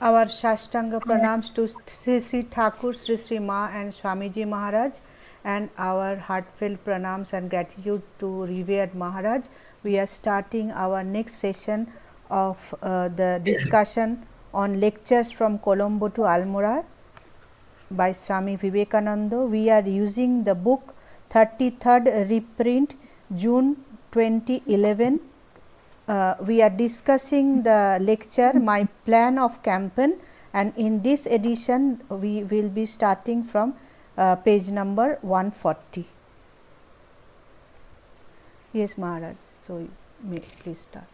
Our Shashtanga pranams to Sri Thakur, Sri Ma and Swamiji Maharaj, and our heartfelt pranams and gratitude to revered Maharaj. We are starting our next session of the discussion on lectures from Colombo to Almora by Swami Vivekananda. We are using the book 33rd reprint June 2011. We are discussing the lecture My Plan of Campaign, and in this edition we will be starting from page number 140. Yes, Maharaj. So, you may please start.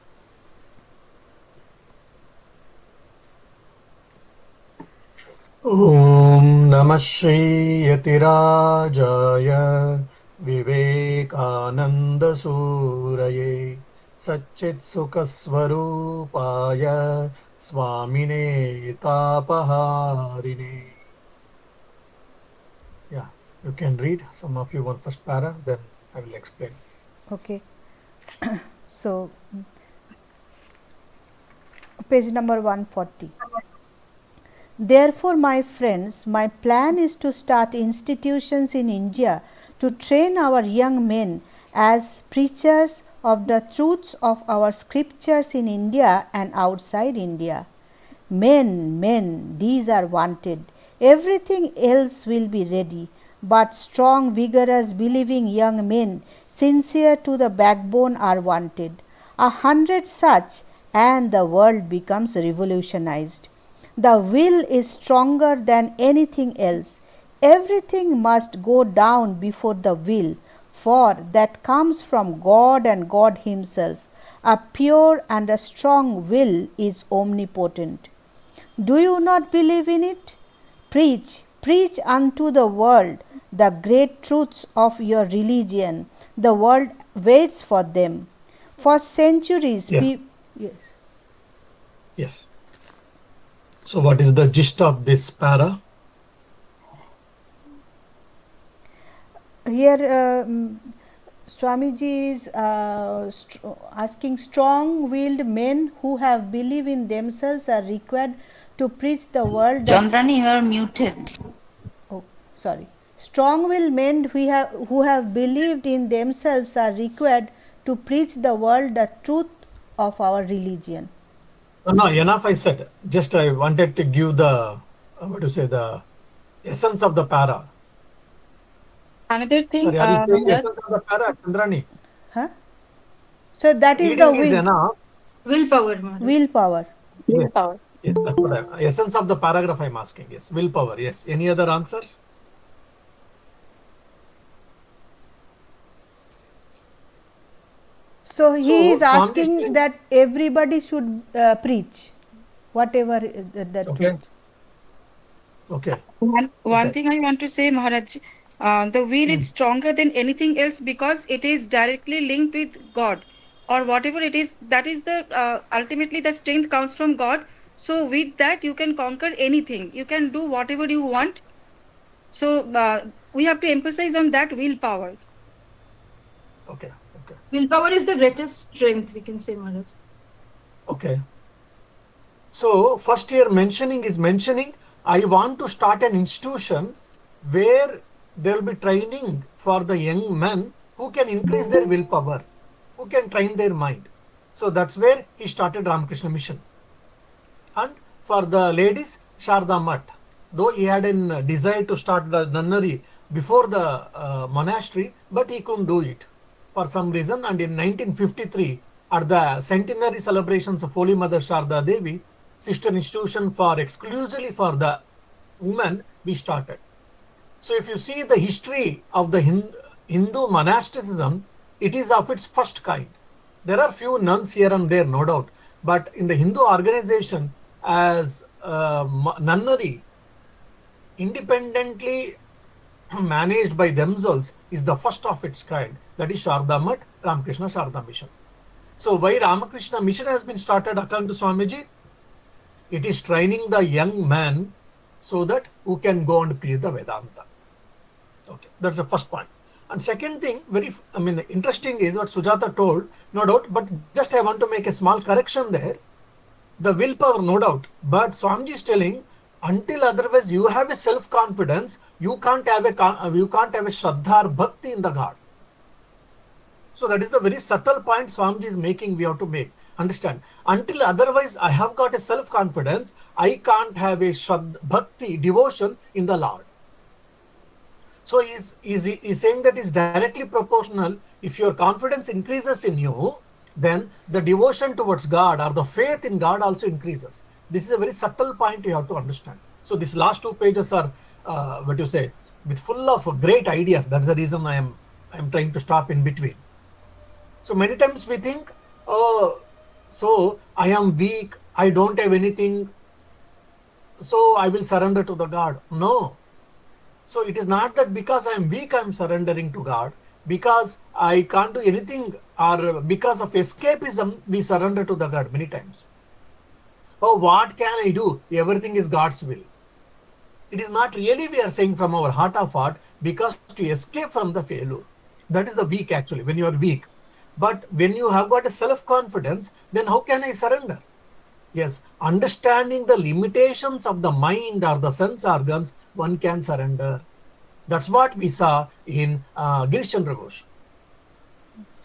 Om Namah Shri Yatirajaya Vivekananda Suraye Satchit Sukaswarupaya Swamine Tapaharine. Yeah, you can read. Some of you want first para, then I will explain. Okay. So, page number 140. Therefore, my friends, my plan is to start institutions in India to train our young men as preachers of the truths of our scriptures in India and outside India. Men, these are wanted. Everything else will be ready. But strong, vigorous, believing young men, sincere to the backbone, are wanted. 100 such, and the world becomes revolutionized. The will is stronger than anything else. Everything must go down before the will, for that comes from God and God Himself. A pure and a strong will is omnipotent. Do you not believe in it? Preach, preach unto the world the great truths of your religion. The world waits for them. For centuries, Yes. Yes. Yes. So, what is the gist of this para? Here, Swamiji is asking, strong-willed men who have belief in themselves are required to preach the world that. Chandrani, you are muted. Oh, sorry. Strong-willed men who have believed in themselves are required to preach the world the truth of our religion. No, enough I said. Just I wanted to give the, the essence of the para. Another thing, Sorry, are you saying Maharaj, essence of the para, Chandrani? Huh? So that is the Reading is will. enough. willpower, Maharaj. Willpower. Yes, Willpower. yes, that's what essence of the paragraph I'm asking. Yes, willpower. Yes. Any other answers? So he is Swami asking that everybody should preach whatever the Okay. truth. Okay. One Okay. thing I want to say, Maharaj, the will is stronger than anything else because it is directly linked with God or whatever it is. That is the ultimately the strength comes from God. So with that you can conquer anything. You can do whatever you want. So we have to emphasize on that willpower. Okay. Okay. Willpower is the greatest strength, we can say, Maharaj. Okay. So first here mentioning I want to start an institution where there will be training for the young men who can increase their willpower, who can train their mind. So that's where he started Ramakrishna Mission. And for the ladies, Sharda Mat. Though he had a desire to start the nunnery before the monastery, but he couldn't do it for some reason. And in 1953, at the centenary celebrations of Holy Mother Sharda Devi, sister institution for exclusively for the women, we started. So if you see the history of the Hindu monasticism, it is of its first kind. There are few nuns here and there, no doubt, but in the Hindu organization as nunnery, independently managed by themselves, is the first of its kind. That is Sharda Mat, Ramakrishna Sharda Mission. So why Ramakrishna Mission has been started according to Swamiji? It is training the young man so that who can go and preach the Vedanta. Okay, that's the first point. And second thing, interesting is what Sujata told, no doubt, but just I want to make a small correction there. the willpower, no doubt. But Swamiji is telling, until otherwise you have a self-confidence, you can't have a Shraddha or Bhakti in the God. So that is the very subtle point Swamiji is making, we have to make. Understand? Until otherwise I have got a self-confidence, I can't have a Shraddha, Bhakti, devotion in the Lord. So he's saying that is directly proportional. If your confidence increases in you, then the devotion towards God or the faith in God also increases. This is a very subtle point you have to understand. So these last 2 pages are, with full of great ideas. That's the reason I am trying to stop in between. So many times we think, oh, so I am weak, I don't have anything, so I will surrender to the God. No. So it is not that because I am weak I am surrendering to God, because I can't do anything, or because of escapism we surrender to the God many times. Oh, what can I do? Everything is God's will. It is not really, we are saying from our heart of heart, because to escape from the failure. That is the weak actually, when you are weak. But when you have got a self-confidence, then how can I surrender? Yes, understanding the limitations of the mind or the sense organs, one can surrender. That's what we saw in Girish Chandra Ghosh.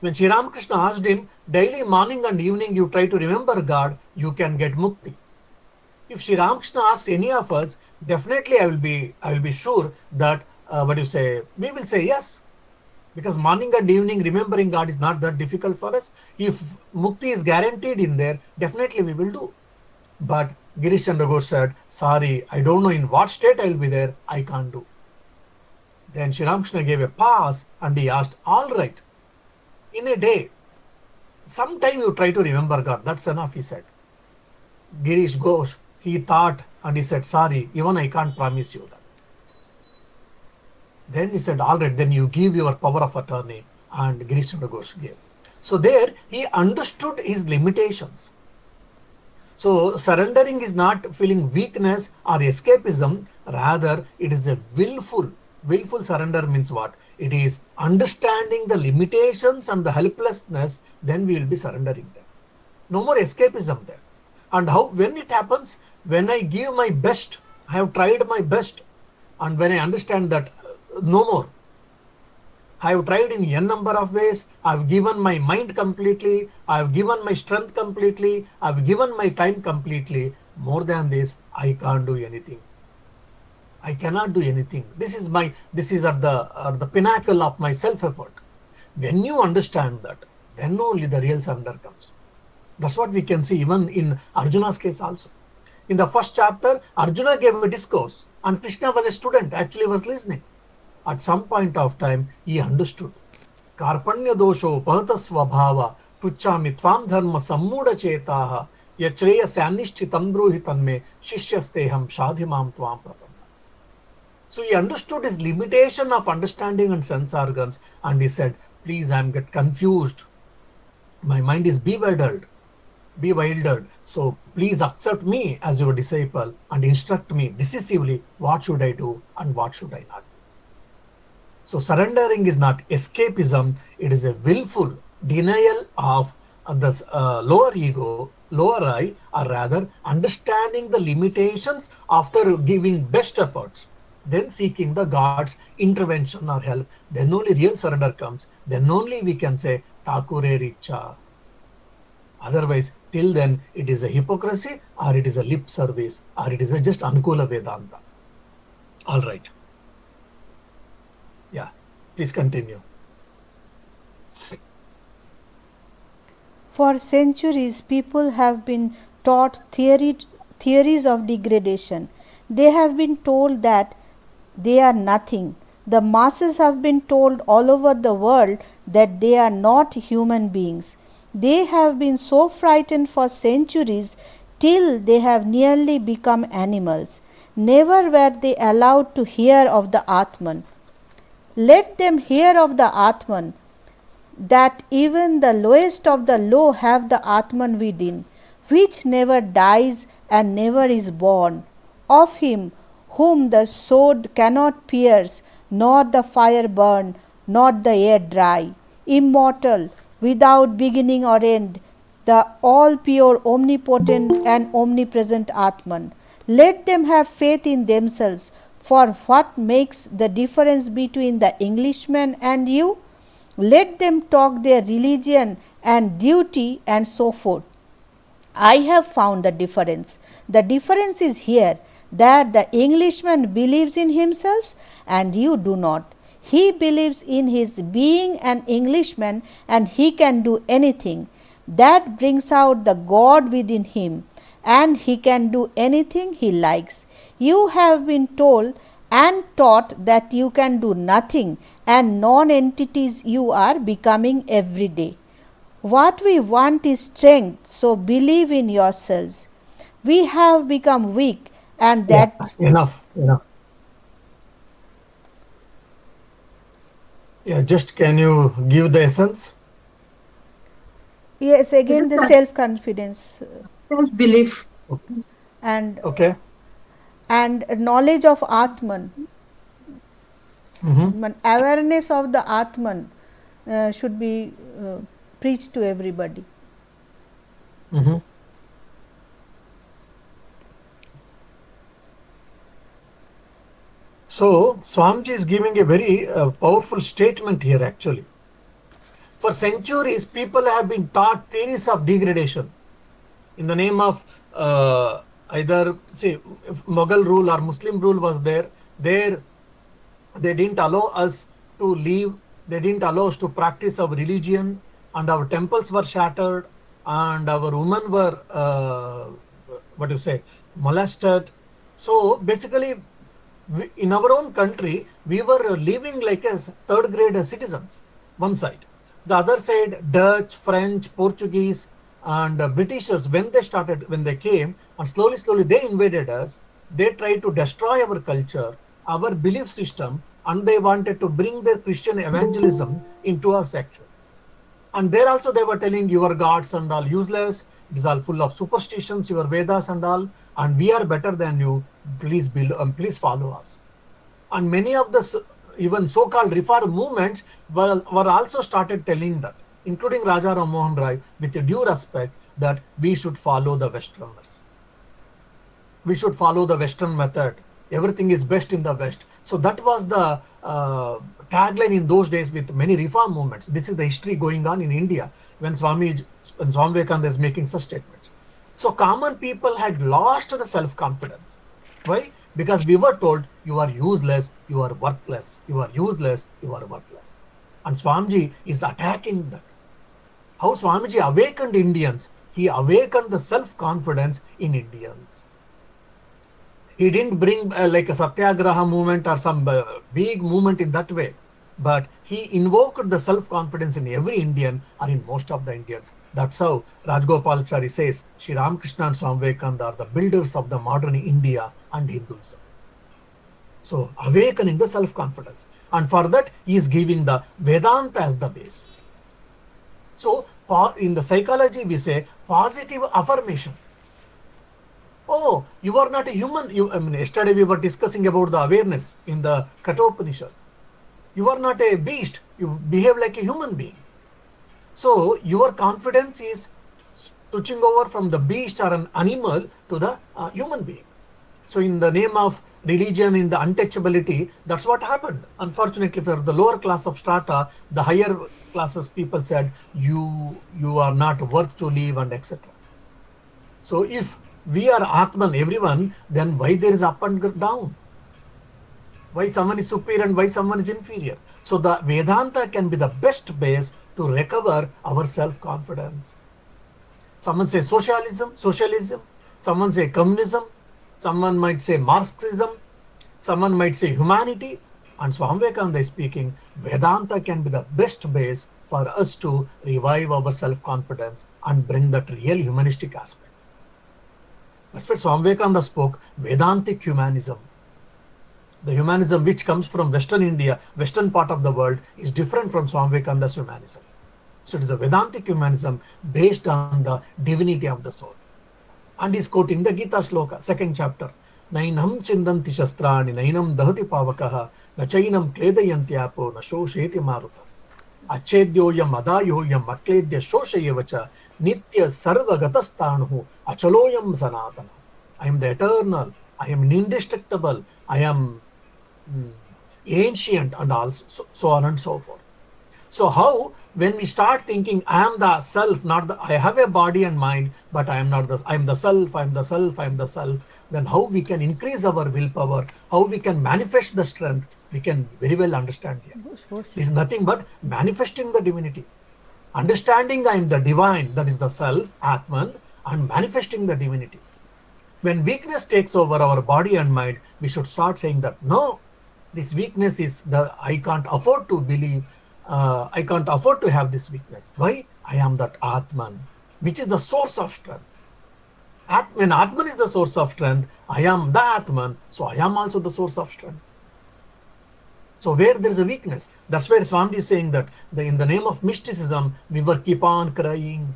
When Sri Ramakrishna asked him, daily morning and evening you try to remember God, you can get mukti. If Sri Ramakrishna asks any of us, definitely I will be sure that we will say yes. Because morning and evening remembering God is not that difficult for us. If mukti is guaranteed in there, definitely we will do. But Girish Chandra Ghosh said, sorry, I don't know in what state I will be there, I can't do. Then Sri Ramakrishna gave a pause and he asked, all right, in a day, sometime you try to remember God, that's enough, he said. Girish Ghosh, he thought and he said, sorry, even I can't promise you that. Then he said, all right, then you give your power of attorney, and Girish Chandra Ghosh gave. So there he understood his limitations. So surrendering is not feeling weakness or escapism, rather it is a willful surrender. Means what? It is understanding the limitations and the helplessness, then we will be surrendering them. No more escapism there. And how, when it happens, when I give my best, I have tried my best, and when I understand that no more, I have tried in n number of ways, I have given my mind completely, I have given my strength completely, I have given my time completely, more than this, I can't do anything. I cannot do anything. This is at the pinnacle of my self-effort. When you understand that, then only the real surrender comes. That's what we can see even in Arjuna's case also. In the first chapter, Arjuna gave a discourse and Krishna was a student, actually was listening. At some point of time, he understood. Karpanya dosho pahata svabhava puchami tvam dharma sammuda chetaha yachreya sanishtitam bruhitanme shishyasteham shadhimam tvam prapanna. So he understood his limitation of understanding and sense organs, and he said, please, I am get confused. My mind is bewildered. So please accept me as your disciple and instruct me decisively what should I do and what should I not do. So surrendering is not escapism, it is a willful denial of the lower ego, lower I, or rather understanding the limitations after giving best efforts, then seeking the God's intervention or help. Then only real surrender comes. Then only we can say Thakure Richa. Otherwise, till then, it is a hypocrisy, or it is a lip service, or it is a just Anukula Vedanta. All right. Yeah, please continue. For centuries, people have been taught theories of degradation. They have been told that they are nothing. The masses have been told all over the world that they are not human beings. They have been so frightened for centuries till they have nearly become animals. Never were they allowed to hear of the Atman. Let them hear of the Atman, that even the lowest of the low have the Atman within, which never dies and never is born. Of him whom the sword cannot pierce, nor the fire burn, nor the air dry. Immortal, without beginning or end, the all pure, omnipotent, and omnipresent Atman. Let them have faith in themselves, for what makes the difference between the Englishman and you? Let them talk their religion and duty and so forth. I have found the difference. The difference is here that the Englishman believes in himself and you do not. He believes in his being an Englishman and he can do anything. That brings out the God within him and he can do anything he likes. You have been told and taught that you can do nothing and non-entities you are becoming every day. What we want is strength, so believe in yourselves. We have become weak and that Enough. Yeah, just can you give the essence? yes, again the self-confidence Self-belief. and Okay. and knowledge of Atman. Mm-hmm. Awareness of the Atman should be preached to everybody. Mm-hmm. So, Swamiji is giving a very powerful statement here actually. For centuries, people have been taught theories of degradation in the name of either, say, if Mughal rule or Muslim rule was there, they didn't allow us to live, they didn't allow us to practice our religion, and our temples were shattered, and our women were, molested. So basically, in our own country, we were living like as third grade citizens, one side. The other side, Dutch, French, Portuguese, and Britishers, when they came, and slowly they invaded us, they tried to destroy our culture, our belief system, and they wanted to bring their Christian evangelism into us actually. And there also they were telling your gods and all useless, it is all full of superstitions, your Vedas and all, and we are better than you, please follow us. And many of the even so-called reform movements were also started telling that, including Raja Ram Mohan Rai, with due respect, that we should follow the Westerners. We should follow the Western method. Everything is best in the West. So that was the tagline in those days with many reform movements. This is the history going on in India when Swami Vivekananda is making such statements. So common people had lost the self-confidence. Why? Because we were told, you are useless, you are worthless, you are useless, you are worthless. And Swamiji is attacking that. How Swamiji awakened Indians? He awakened the self-confidence in Indians. He didn't bring like a Satyagraha movement or some big movement in that way, but he invoked the self-confidence in every Indian or in most of the Indians. That's how Rajgopalachari says, Sri Ramakrishna and Swami Vivekananda are the builders of the modern India and Hinduism. So awakening the self-confidence. And for that, he is giving the Vedanta as the base. So in the psychology, we say positive affirmation. Oh, you are not a human. Yesterday we were discussing about the awareness in the Kathopanishad. You are not a beast. You behave like a human being. So your confidence is switching over from the beast or an animal to the human being. So in the name of religion, in the untouchability, that's what happened. Unfortunately, for the lower class of strata, the higher classes people said, you are not worth to live and etc. So if we are Atman, everyone, then why there is up and down? Why someone is superior and why someone is inferior? So the Vedanta can be the best base to recover our self-confidence. Someone say socialism. Someone say communism. Someone might say Marxism. Someone might say humanity. And Swami Vivekananda is speaking, Vedanta can be the best base for us to revive our self-confidence and bring that real humanistic aspect. That's what Swami Vivekananda spoke, Vedantic humanism. The humanism which comes from Western India, Western part of the world, is different from Swami Vivekananda's humanism. So it is a Vedantic humanism based on the divinity of the soul. And he's quoting the Gita Shloka, 2nd chapter. Nainam chindanti shastrani, nainam dahati pavakaha, na chainam kledayanti apo, na shosheti maruta. Achedyoyam adayoyam akledya shoshayevacha, Nitya Sarvagatasthanu Achaloyam Sanatana. I am the eternal, I am indestructible, I am ancient, and also so on and so forth. So how, when we start thinking I am the self, not the, I have a body and mind, but I am not the, I am the self, I am the self, I am the self, then how we can increase our willpower, how we can manifest the strength, we can very well understand here. This is nothing but manifesting the divinity. Understanding I am the divine, that is the self, Atman, and manifesting the divinity. When weakness takes over our body and mind, we should start saying that no, this weakness is the, I can't afford to believe, I can't afford to have this weakness. Why? I am that Atman, which is the source of strength. When Atman is the source of strength, I am the Atman, so I am also the source of strength. So where there is a weakness, that's where Swami is saying that in the name of mysticism, we were keep on crying.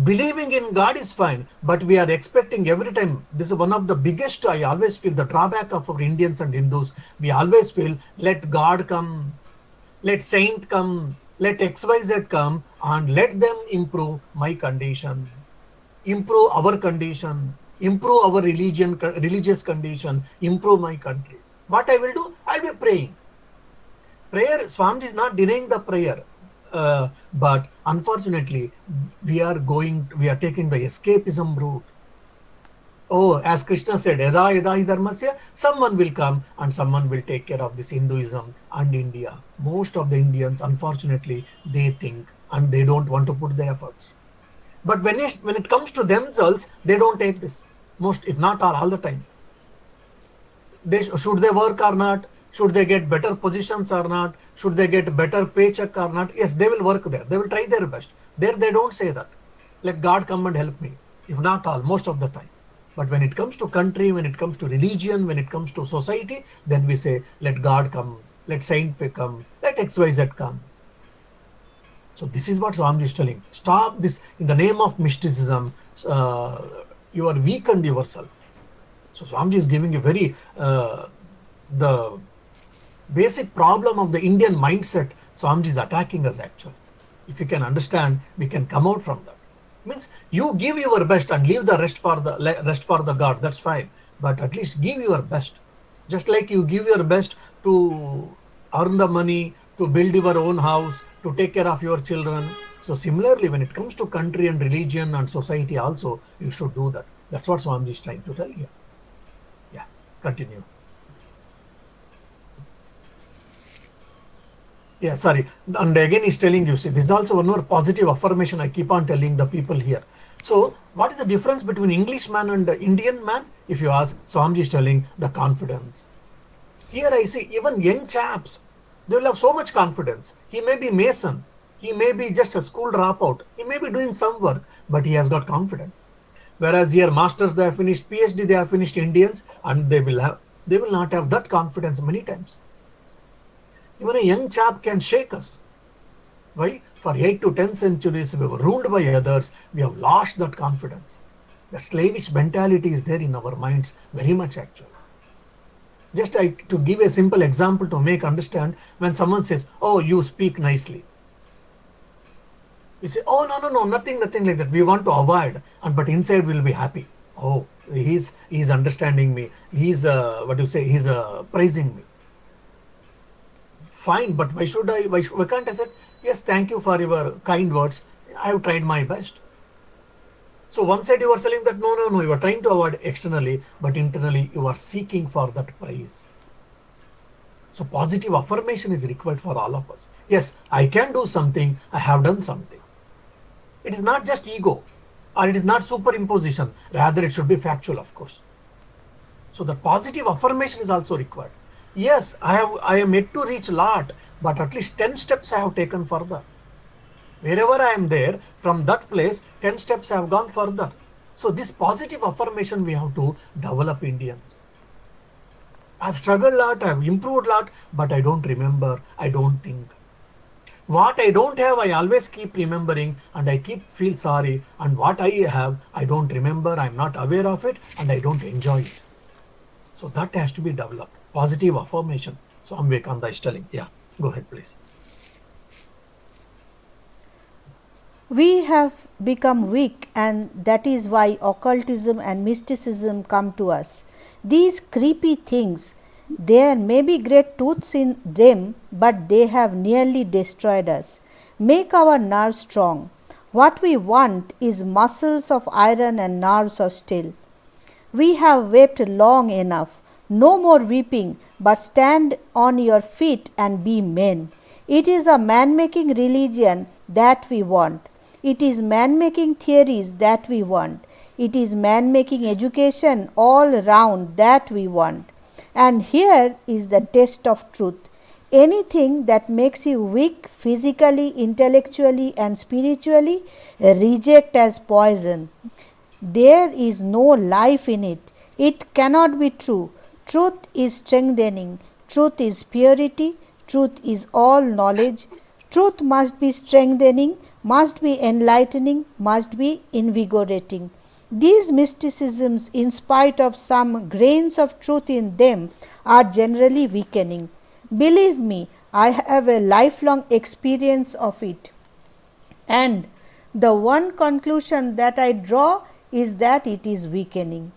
Believing in God is fine, but we are expecting every time. This is one of the biggest, I always feel, the drawback of our Indians and Hindus. We always feel, let God come, let saint come, let XYZ come, and let them improve my condition, improve our condition, improve our religious condition, improve my country. What I will do? I will be praying. Prayer, Swamiji is not denying the prayer, but unfortunately, we are taking the escapism route. Oh, as Krishna said, yada yada hi dharmasya, someone will come and someone will take care of this Hinduism and India. Most of the Indians, unfortunately, they think and they don't want to put the efforts. But when it comes to themselves, they don't take this. Most, if not all the time. Should they work or not? Should they get better positions or not? Should they get better paycheck or not? Yes, they will work there. They will try their best. There they don't say that. Let God come and help me. If not all, most of the time. But when it comes to country, when it comes to religion, when it comes to society, then we say, let God come, let saint come, let XYZ come. So this is what Swami is telling. Stop this. In the name of mysticism, you are weakened yourself. So Swamiji is giving a very, the basic problem of the Indian mindset, Swamiji is attacking us actually. If you can understand, we can come out from that. Means you give your best and leave the rest for the God, that's fine. But at least give your best. Just like you give your best to earn the money, to build your own house, to take care of your children. So similarly, when it comes to country and religion and society also, you should do that. That's what Swamiji is trying to tell you. Yeah, continue. Yeah, sorry. And again, he's telling you, see, this is also one more positive affirmation I keep on telling the people here. So, what is the difference between Englishman and Indian man? If you ask, Swamiji is telling the confidence. Here I see even young chaps, they will have so much confidence. He may be Mason, he may be just a school dropout, he may be doing some work, but he has got confidence. Whereas here, masters they have finished, PhD they have finished Indians, and they will not have that confidence many times. Even a young chap can shake us. Why? For 8 to 10 centuries, we were ruled by others. We have lost that confidence. That slavish mentality is there in our minds very much actually. Just to give a simple example to make understand, when someone says, oh, you speak nicely. We say, oh, no, nothing like that. We want to avoid, but inside we'll be happy. Oh, he's understanding me. He's, he's praising me. Fine, but why can't I say, yes, thank you for your kind words. I have tried my best. So one side you are saying that no, you are trying to avoid externally, but internally you are seeking for that praise. So positive affirmation is required for all of us. Yes, I can do something, I have done something. It is not just ego, or it is not superimposition, rather it should be factual, of course. So the positive affirmation is also required. Yes, I am yet to reach a lot, but at least 10 steps I have taken further. Wherever I am there, from that place, 10 steps I have gone further. So this positive affirmation we have to develop Indians. I have struggled a lot, I have improved a lot, but I don't remember, I don't think. What I don't have, I always keep remembering and I feel sorry. And what I have, I don't remember, I am not aware of it and I don't enjoy it. So that has to be developed. Positive affirmation. So Swami Vivekananda is telling. Yeah, go ahead please. We have become weak, and that is why occultism and mysticism come to us. These creepy things, there may be great truths in them, but they have nearly destroyed us. Make our nerves strong. What we want is muscles of iron and nerves of steel. We have wept long enough. No more weeping, but stand on your feet and be men. It is a man making religion that we want. It is man making theories that we want. It is man making education all round that we want. And here is the test of truth. Anything that makes you weak physically, intellectually, and spiritually, reject as poison. There is no life in it. It cannot be true. Truth is strengthening. Truth is purity. Truth is all knowledge. Truth must be strengthening, must be enlightening, must be invigorating. These mysticisms, in spite of some grains of truth in them, are generally weakening. Believe me, I have a lifelong experience of it. And the one conclusion that I draw is that it is weakening.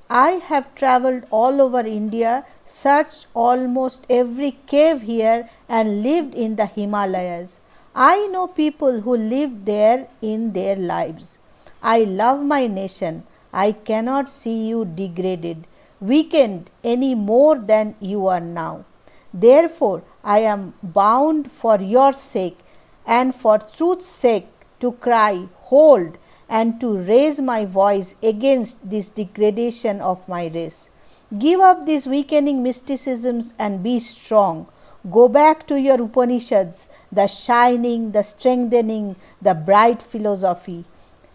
I have travelled all over India, searched almost every cave here, and lived in the Himalayas. I know people who lived there in their lives. I love my nation. I cannot see you degraded, weakened any more than you are now. Therefore, I am bound for your sake and for truth's sake to cry, hold, and to raise my voice against this degradation of my race. Give up these weakening mysticisms and be strong. Go back to your Upanishads, the shining, the strengthening, the bright philosophy,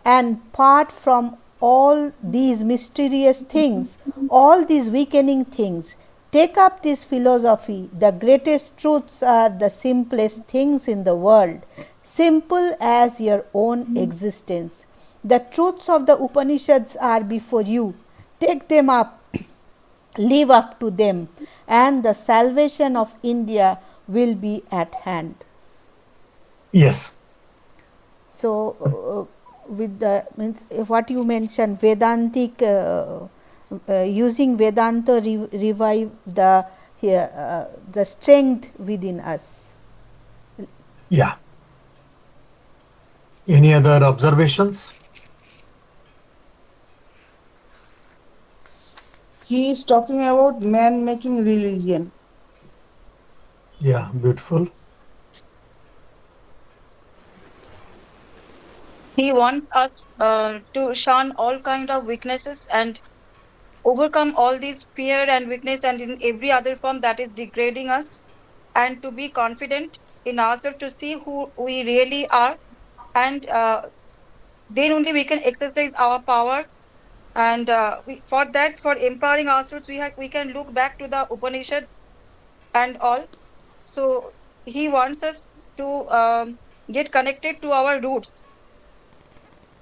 and part from all these mysterious things, all these weakening things. Take up this philosophy. The greatest truths are the simplest things in the world, simple as your own existence. The truths of the Upanishads are before you. Take them up, live up to them, and the salvation of India will be at hand. Yes. So, with the means what you mentioned, Vedantic, using Vedanta revive the strength within us. Yeah. Any other observations? He is talking about man making religion. Yeah, beautiful. He wants us to shun all kind of weaknesses and overcome all these fear and weakness and in every other form that is degrading us, and to be confident in ourselves, to see who we really are, and then only we can exercise our power. And for that, for empowering ourselves, we can look back to the Upanishad and all. So he wants us to get connected to our roots.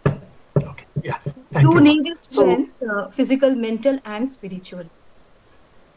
Okay. Yeah. Thank True you. need is So, strength, physical, mental, and spiritual.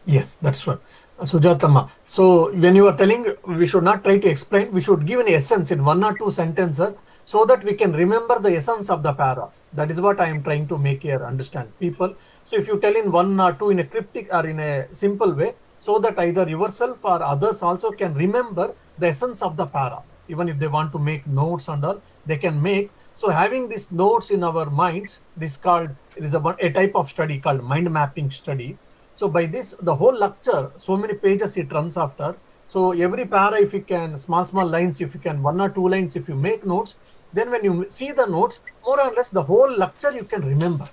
yes, that's right. Sujatama. So, when you are telling we should not try to explain, we should give an essence in one or two sentences so that we can remember the essence of the para. That is what I am trying to make here understand people. So, if you tell in one or two in a cryptic or in a simple way, so that either yourself or others also can remember the essence of the para. Even if they want to make notes and all, they can make. So, having these notes in our minds, this called, it is a type of study called mind mapping study. So by this, the whole lecture, so many pages it runs after. So every para, if you can, small lines, if you can, one or two lines, if you make notes, then when you see the notes, more or less the whole lecture you can remember.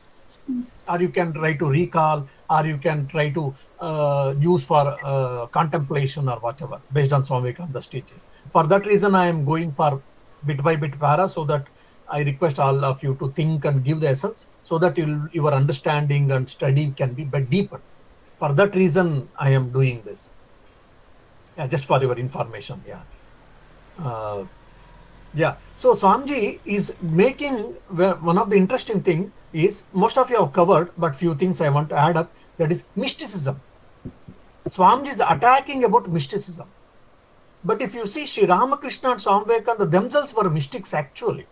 Or you can try to recall, or you can try to use for contemplation or whatever, based on Swami Vivekananda's teachings. For that reason, I am going for bit by bit para, so that I request all of you to think and give the essence, so that your understanding and study can be deeper. For that reason, I am doing this. Yeah, just for your information. Yeah. Yeah. So Swamiji is making one of the interesting thing is most of you have covered, but few things I want to add up. That is mysticism. Swamiji is attacking about mysticism. But if you see Sri Ramakrishna and Swami Vivekananda themselves were mystics actually.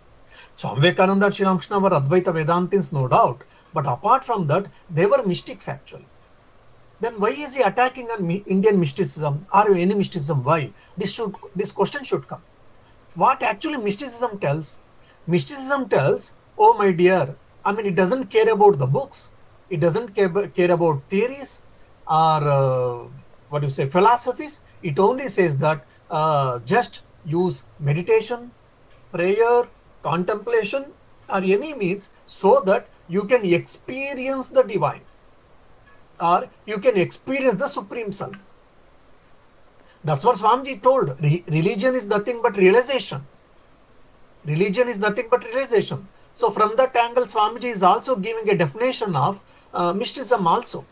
Swami Vivekananda and Sri Ramakrishna were Advaita Vedantins, no doubt. But apart from that, they were mystics actually. Then why is he attacking on Indian mysticism or any mysticism? Why? This question should come. What actually mysticism tells? Mysticism tells, oh my dear, I mean, it doesn't care about the books. It doesn't care about theories or philosophies. It only says that just use meditation, prayer, contemplation or any means so that you can experience the divine or you can experience the Supreme Self. That's what Swamiji told. Religion is nothing but realization. Religion is nothing but realization. So from that angle, Swamiji is also giving a definition of mysticism also.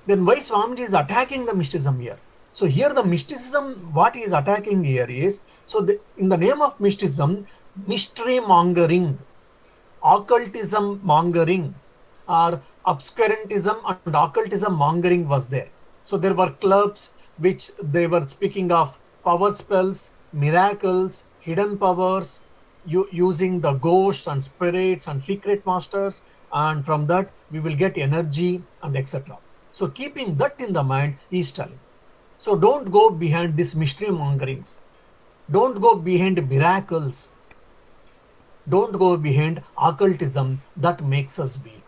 Then why Swamiji is attacking the mysticism here? So here the mysticism, what he is attacking here is, so in the name of mysticism, mystery mongering, occultism mongering, or obscurantism and occultism mongering was there. So there were clubs which they were speaking of power spells, miracles, hidden powers, using the ghosts and spirits and secret masters, and from that we will get energy and etc. So keeping that in the mind, he is telling. So don't go behind this mystery mongerings. Don't go behind miracles. Don't go behind occultism that makes us weak.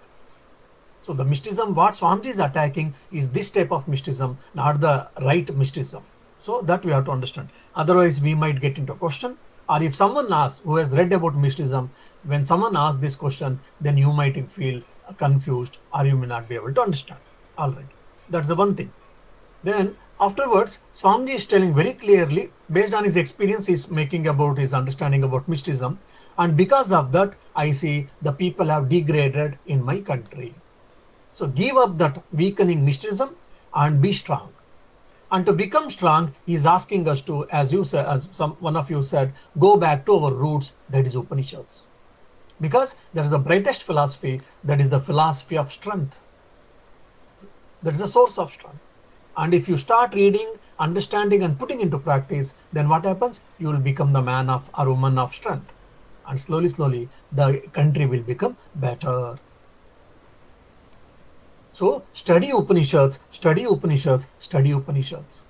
So the mysticism what Swamiji is attacking is this type of mysticism, not the right mysticism. So that we have to understand. Otherwise we might get into a question, or if someone asks who has read about mysticism, when someone asks this question, then you might feel confused or you may not be able to understand. All right, that's the one thing. Then afterwards, Swamiji is telling very clearly, based on his experience, he's making about his understanding about mysticism, and because of that, I see the people have degraded in my country. So give up that weakening mysticism and be strong. And to become strong, he is asking us to, as you said, one of you said, go back to our roots, that is Upanishads. Because there is the brightest philosophy, that is the philosophy of strength. That is the source of strength. And if you start reading, understanding and putting into practice, then what happens? You will become the man of or woman of strength. And slowly, slowly, the country will become better. So study Upanishads, study Upanishads, study Upanishads.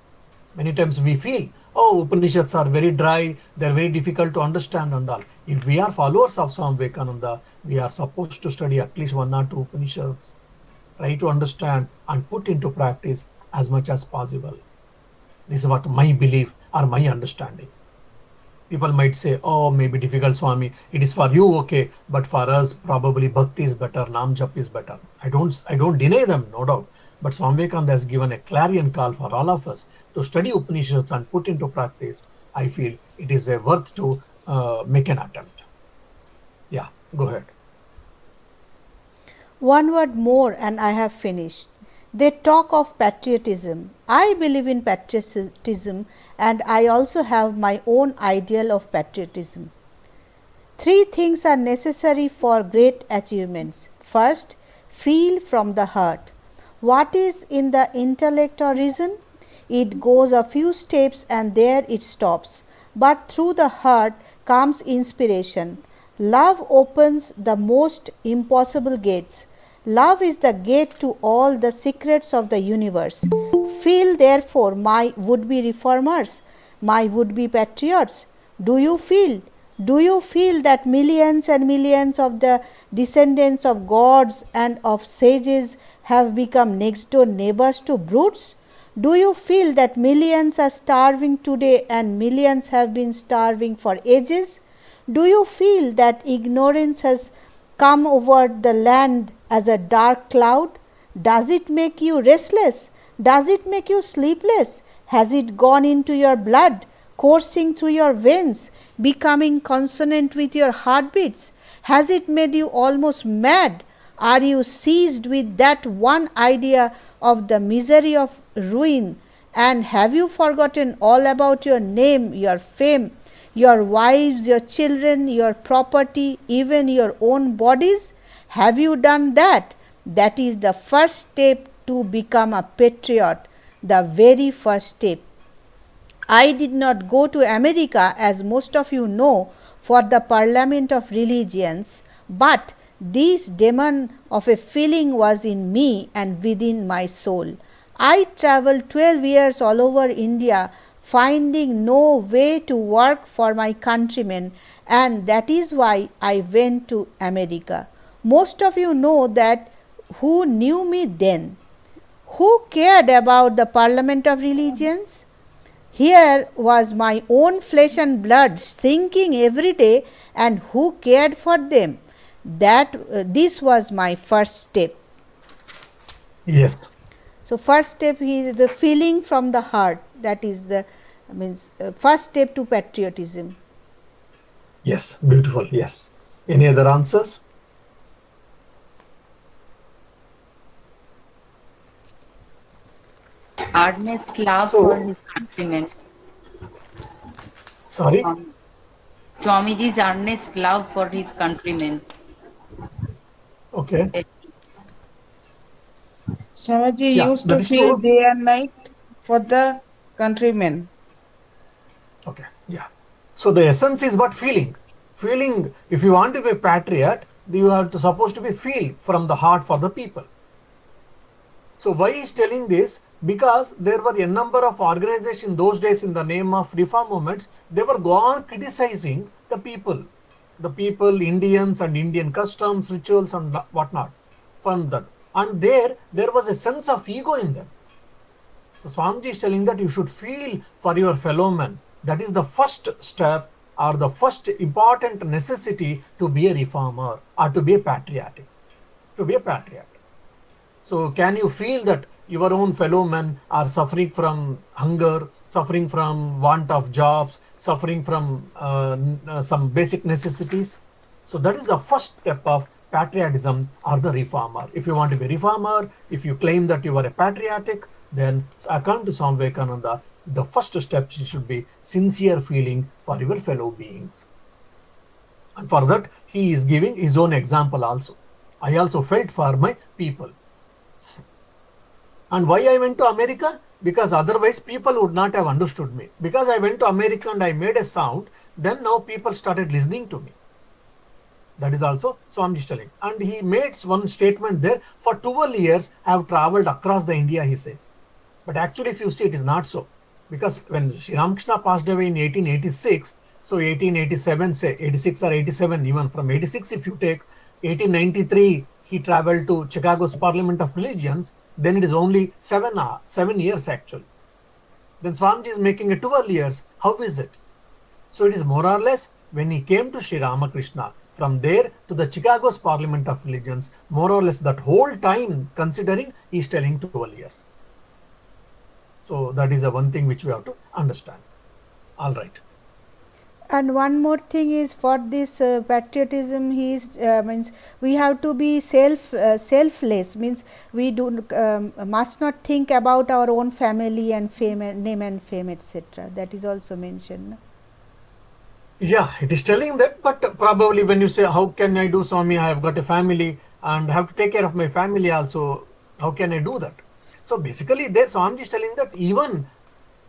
Many times we feel, oh, Upanishads are very dry, they are very difficult to understand and all. If we are followers of Swami Vivekananda, we are supposed to study at least 1 or 2 Upanishads. Try to understand and put into practice as much as possible. This is what my belief or my understanding. People might say, oh, maybe difficult, Swami. It is for you, okay, but for us, probably Bhakti is better, Nam Jap is better. I don't deny them, no doubt. But Swami Vivekananda has given a clarion call for all of us to study Upanishads and put into practice. I feel it is a worth to make an attempt. Yeah, go ahead. One word more and I have finished. They talk of patriotism. I believe in patriotism and I also have my own ideal of patriotism. 3 things are necessary for great achievements. First, feel from the heart. What is in the intellect or reason? It goes a few steps and there it stops. But through the heart comes inspiration. Love opens the most impossible gates. Love is the gate to all the secrets of the universe. Feel therefore, my would-be reformers, my would-be patriots. Do you feel? Do you feel that millions and millions of the descendants of gods and of sages have become next door neighbors to brutes? Do you feel that millions are starving today and millions have been starving for ages? Do you feel that ignorance has come over the land as a dark cloud? Does it make you restless? Does it make you sleepless? Has it gone into your blood, coursing through your veins, becoming consonant with your heartbeats? Has it made you almost mad? Are you seized with that one idea of the misery of ruin? And have you forgotten all about your name, your fame, your wives, your children, your property, even your own bodies? Have you done that? That is the first step to become a patriot, the very first step. I did not go to America, as most of you know, for the parliament of religions, but this demon of a feeling was in me and within my soul. I traveled 12 years all over India, finding no way to work for my countrymen, and that is why I went to America. Most of you know that who knew me then. Who cared about the Parliament of Religions? Here was my own flesh and blood sinking every day, and who cared for them? This was my first step. Yes. So, first step is the feeling from the heart. That is the first step to patriotism. Yes. Beautiful. Yes. Any other answers? Earnest love So- for his countrymen. Sorry. Swamiji's earnest love for his countrymen. Okay. Swamiji Yeah, used that to is feel true. day and night for the countrymen. Okay. Yeah. So the essence is what feeling. Feeling. If you want to be a patriot, you have to supposed to be feel from the heart for the people. So why is telling this? Because there were a number of organizations those days in the name of reform movements. They were gone criticizing the people, Indians and Indian customs, rituals, and whatnot. From that, and there was a sense of ego in them. So Swamiji is telling that you should feel for your fellow man. That is the first step or the first important necessity to be a reformer or to be a patriotic. To be a patriot. So can you feel that your own fellow men are suffering from hunger, suffering from want of jobs, suffering from some basic necessities? So that is the first step of patriotism or the reformer. If you want to be a reformer, if you claim that you are a patriotic, then according to Swami Vivekananda, the first step should be sincere feeling for your fellow beings. And for that, he is giving his own example also. I also felt for my people. And why I went to America? Because otherwise people would not have understood me. Because I went to America and I made a sound, then now people started listening to me. That is also Swamiji telling. And he made one statement there, for 12 years I have travelled across the India, he says. But actually if you see, it is not so. Because when Sri Ramakrishna passed away in 1886, so 1887, say 86 or 87, even from 86 if you take, 1893 he travelled to Chicago's Parliament of Religions, then it is only 7 years actually. Then Swamiji is making it 12 years. How is it? So it is more or less when he came to Sri Ramakrishna, from there to the Chicago's Parliament of Religions, more or less that whole time considering he is telling 12 years. So that is the one thing which we have to understand. All right. And one more thing is, for this patriotism, he is means we have to be selfless. Means we must not think about our own family and fame, name and fame, etc. That is also mentioned. No? Yeah, it is telling that, but probably when you say, how can I do, Swami? I have got a family and have to take care of my family also. How can I do that? So basically, there Swamiji is telling that even,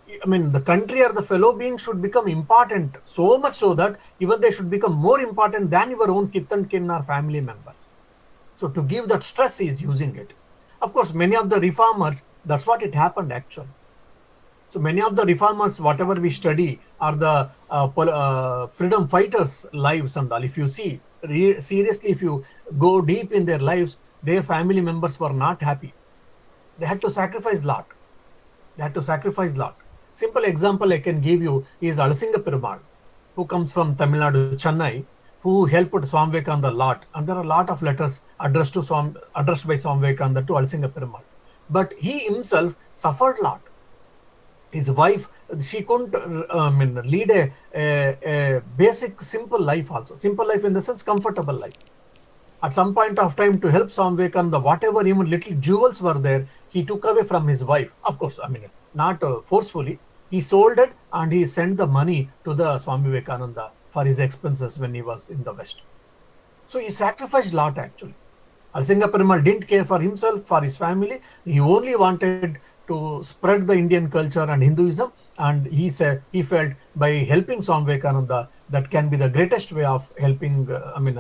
the country or the fellow beings should become important, so much so that even they should become more important than your own kith and kin or family members. So to give that stress, he is using it. Of course, many of the reformers, that's what it happened actually. So many of the reformers, whatever we study, are the freedom fighters' lives and all. If you see, seriously, if you go deep in their lives, their family members were not happy. They had to sacrifice lot. Simple example I can give you is Alasinga Perumal, who comes from Tamil Nadu, Chennai, who helped Swami Vivekananda a lot. And there are a lot of letters addressed by Swami Vivekananda to Alasinga Perumal. But he himself suffered a lot. His wife, she couldn't lead a basic simple life also. Simple life in the sense comfortable life. At some point of time, to help Swami Vivekananda, whatever even little jewels were there, he took away from his wife. Of course, not forcefully. He sold it and he sent the money to the Swami Vivekananda for his expenses when he was in the West. So he sacrificed a lot actually. Alasinga Perumal didn't care for himself, for his family. He only wanted to spread the Indian culture and Hinduism, and he said he felt by helping Swami Vivekananda, that can be the greatest way of helping,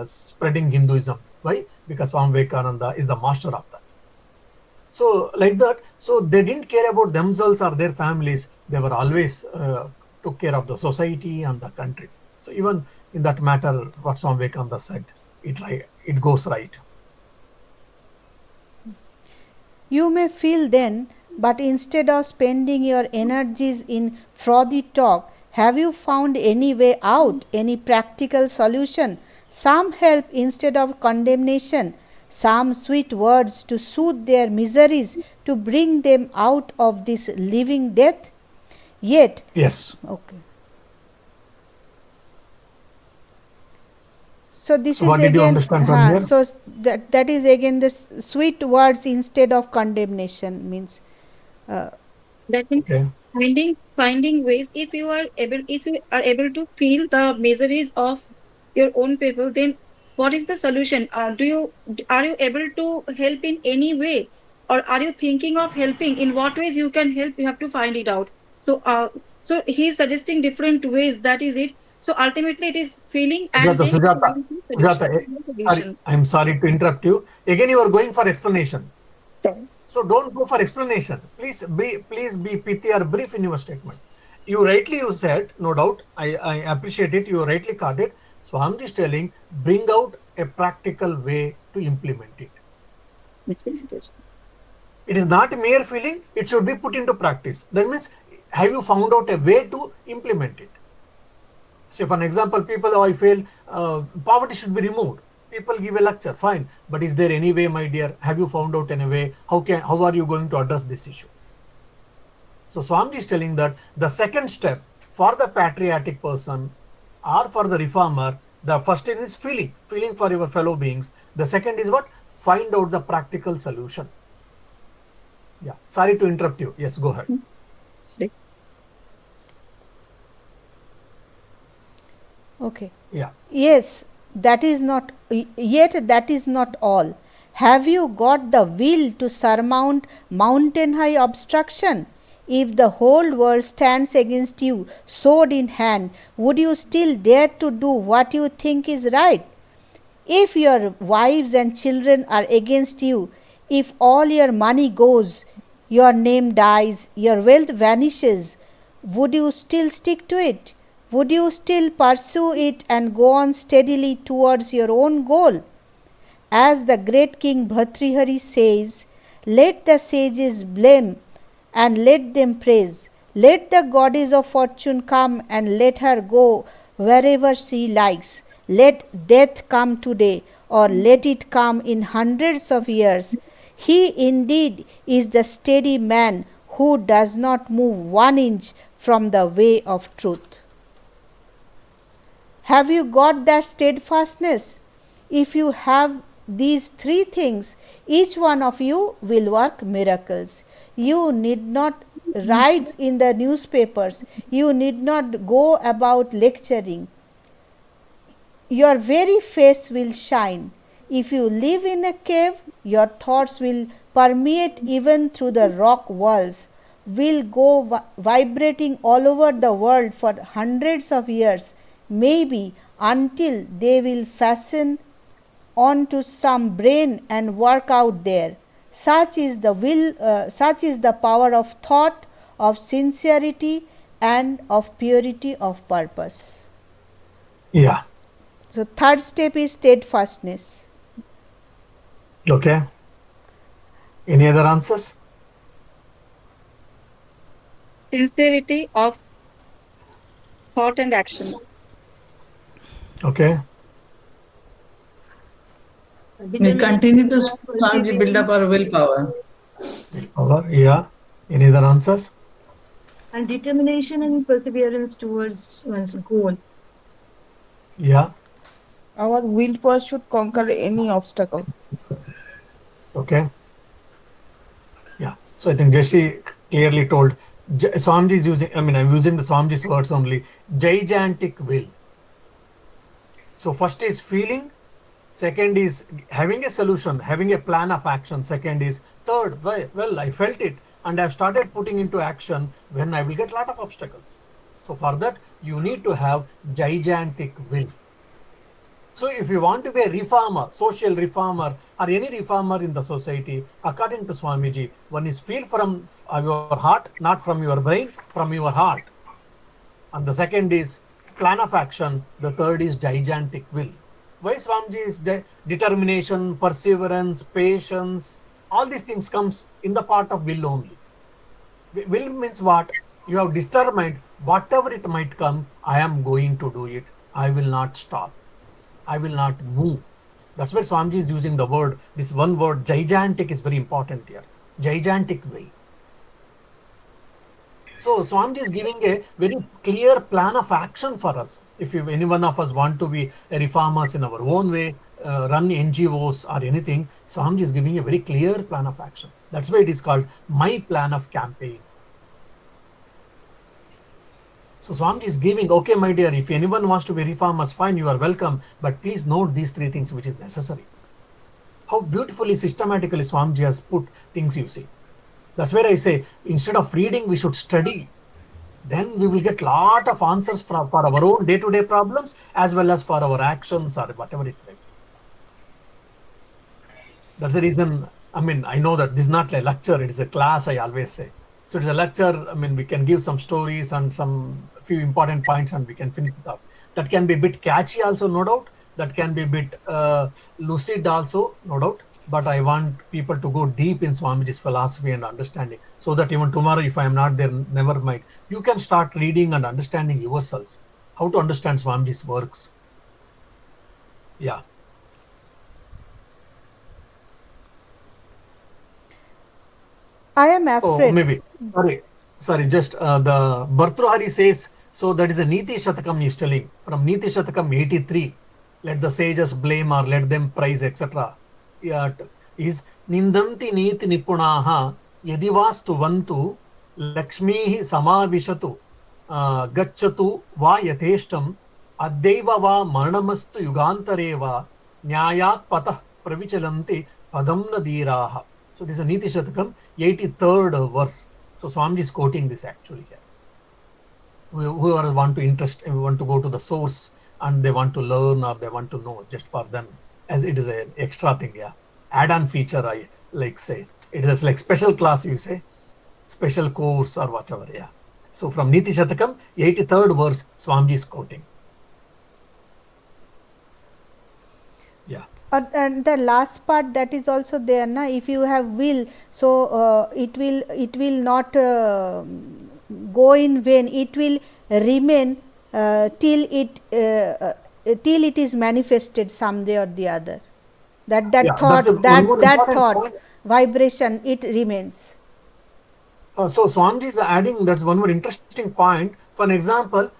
spreading Hinduism. Why? Because Swami Vivekananda is the master of that. So like that, so they didn't care about themselves or their families. They were always took care of the society and the country. So even in that matter, what Swami Vivekananda said, it goes right. You may feel then, but instead of spending your energies in frothy talk, have you found any way out, any practical solution, some help instead of condemnation, some sweet words to soothe their miseries, to bring them out of this living death? Yet, Yes. okay. So this So is what did you again, understand from here? so that is again the sweet words instead of condemnation means. That means Okay. finding ways. If you are able to feel the miseries of your own people, then what is the solution? Are you able to help in any way, or are you thinking of helping? In what ways you can help? You have to find it out. So he is suggesting different ways. That is it. So ultimately, it is feeling and then Sujata, solution. I'm sorry to interrupt you. Again, you are going for explanation. Sorry. So don't go for explanation. Please be pithy or brief in your statement. You said, no doubt, I appreciate it, you rightly caught it. Swamiji is telling, bring out a practical way to implement it. It is not a mere feeling, it should be put into practice. That means, have you found out a way to implement it? Say for an example, people, I feel poverty should be removed. People give a lecture, fine. But is there any way, my dear? Have you found out any way? How are you going to address this issue? So Swamiji is telling that the second step for the patriotic person or for the reformer, the first thing is feeling for your fellow beings. The second is what? Find out the practical solution. Yeah. Sorry to interrupt you. Yes, go ahead. Okay. Yeah. Yes, that is not, yet that is not all. Have you got the will to surmount mountain high obstruction? If the whole world stands against you, sword in hand, would you still dare to do what you think is right? If your wives and children are against you, if all your money goes, your name dies, your wealth vanishes, would you still stick to it? Would you still pursue it and go on steadily towards your own goal? As the great King Bhartrihari says, let the sages blame and let them praise. Let the goddess of fortune come and let her go wherever she likes. Let death come today or let it come in hundreds of years. He indeed is the steady man who does not move 1 inch from the way of truth. Have you got that steadfastness? If you have these 3 things, each one of you will work miracles. You need not write in the newspapers. You need not go about lecturing. Your very face will shine. If you live in a cave, your thoughts will permeate even through the rock walls, will go vibrating all over the world for hundreds of years, maybe until they will fasten onto some brain and work out there. Such is the such is the power of thought, of sincerity, and of purity of purpose. Yeah. So third step is steadfastness. Okay. Any other answers? Sincerity of thought and action. Okay. We continue to Swamiji build up our willpower. Willpower. Yeah. Any other answers? And determination and perseverance towards one's goal. Yeah. Our willpower should conquer any obstacle. Okay. Yeah. So I think Jashi clearly told. Swamiji is using, I'm using the Swamiji's words only. Gigantic will. So first is feeling. Second is having a solution, having a plan of action. Second is third, well, I felt it and I've started putting into action when I will get a lot of obstacles. So for that, you need to have gigantic will. So if you want to be a reformer, social reformer, or any reformer in the society, according to Swamiji, one is feel from your heart, not from your brain, from your heart. And the second is plan of action. The third is gigantic will. Why Swamiji is determination, perseverance, patience, all these things comes in the part of will only. Will means what? You have determined whatever it might come, I am going to do it. I will not stop. I will not move. That's why Swamiji is using the word, this one word, gigantic is very important here. Gigantic will. So Swamiji is giving a very clear plan of action for us. If any one of us want to be reformers in our own way, run NGOs or anything, Swamiji is giving a very clear plan of action. That's why it is called my plan of campaign. So Swamiji is giving, okay, my dear, if anyone wants to be reformers, fine, you are welcome. But please note these three things which is necessary. How beautifully, systematically Swamiji has put things, you see. That's where I say, instead of reading, we should study. Then we will get lot of answers for our own day-to-day problems as well as for our actions or whatever it may be. That's the reason, I mean, I know that this is not a lecture, it is a class, I always say. So it's a lecture, I mean, we can give some stories and some few important points and we can finish it up. That can be a bit catchy also, no doubt. That can be a bit lucid also, no doubt. But I want people to go deep in Swamiji's philosophy and understanding, so that even tomorrow, if I am not there, never mind. You can start reading and understanding yourselves, how to understand Swamiji's works. Yeah. I am Oh, afraid. maybe. Sorry, just the Bhartrhari says, so that is a Niti Shatakam is telling. From Niti Shatakam 83, let the sages blame or let them praise, etc. Yeah, is Nindanti Niti Nipunaha Yadivastu Vantu Lakshmi Samavishatu Gachatu Va Yateshtam Addeva Va Marnamastu Yugantareva Nyayat Patah Pravichalanti Padam Nadiraha. So this is a Niti Shatakam, 83rd verse. So Swamiji is quoting this actually here. Whoever want to go to the source and they want to learn or they want to know, just for them, as it is an extra thing, yeah. Add-on feature, I like say. It is like special class, you say, special course or whatever, yeah. So from Niti Shatakam, 83rd verse, Swamiji is quoting. Yeah. And the last part, that is also there, na? If you have will, so it will not go in vain. It will remain till it is manifested someday or the other. That Yeah, thought, that thought, point. vibration, it remains. So Swamiji is adding, that's one more interesting point. For an example,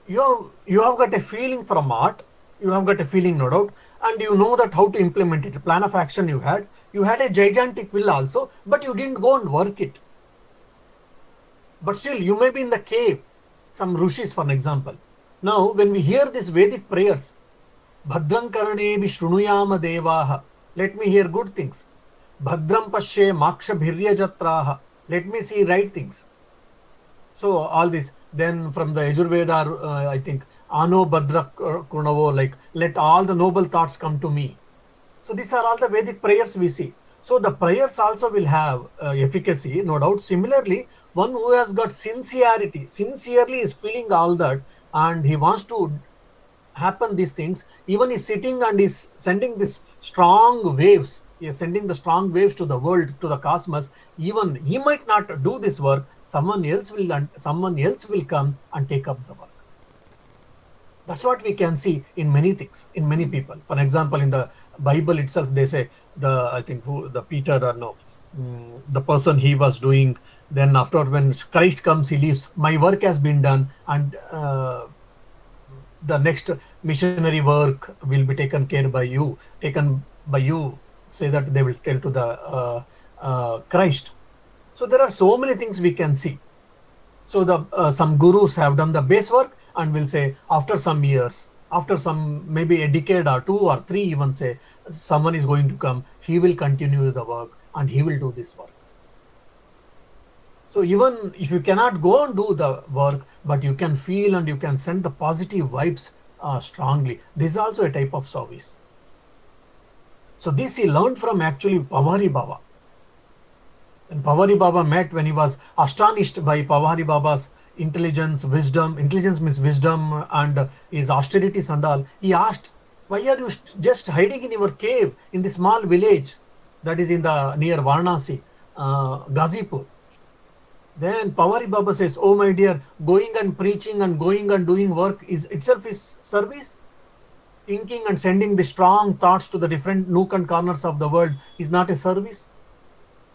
you have got a feeling from art, you have got a feeling, no doubt, and you know that how to implement it. A plan of action you had a gigantic will also, but you didn't go and work it. But still, you may be in the cave, some rishis, for an example. Now, when we hear these Vedic prayers, Bhadram Karanebi Shrunuyama Devaha, let me hear good things. Bhadram Pashe Maksha Bhirya Jatraha, let me see right things. So all this, then from the Yajurveda, I think, Ano Bhadra Kunavo, like, let all the noble thoughts come to me. So these are all the Vedic prayers we see. So the prayers also will have efficacy, no doubt. Similarly, one who has got sincerity, sincerely is feeling all that, and he wants to happen these things, even is sitting and is sending this strong waves, he is sending the strong waves to the world, to the cosmos. Even he might not do this work, someone else will come and take up the work. That's what we can see in many things, in many people. For example, in the Bible itself, they say, Peter or no, the person he was doing, then after when Christ comes, he leaves, my work has been done, and the next missionary work will be taken by you, say that they will tell to the Christ. So there are so many things we can see. So the some gurus have done the base work and will say, after some years, after some maybe a decade or 2 or 3, even say someone is going to come, he will continue the work and he will do this work. So even if you cannot go and do the work, but you can feel and you can send the positive vibes strongly. This is also a type of service. So this he learned from actually Pawari Baba. And Pawari Baba met, when he was astonished by Pawari Baba's intelligence, wisdom. Intelligence means wisdom and his austerities and all. He asked, why are you just hiding in your cave in the small village that is in the near Varanasi, Ghazipur? Then Pawari Baba says, oh my dear, going and preaching and going and doing work is itself is service. Thinking and sending the strong thoughts to the different nook and corners of the world is not a service.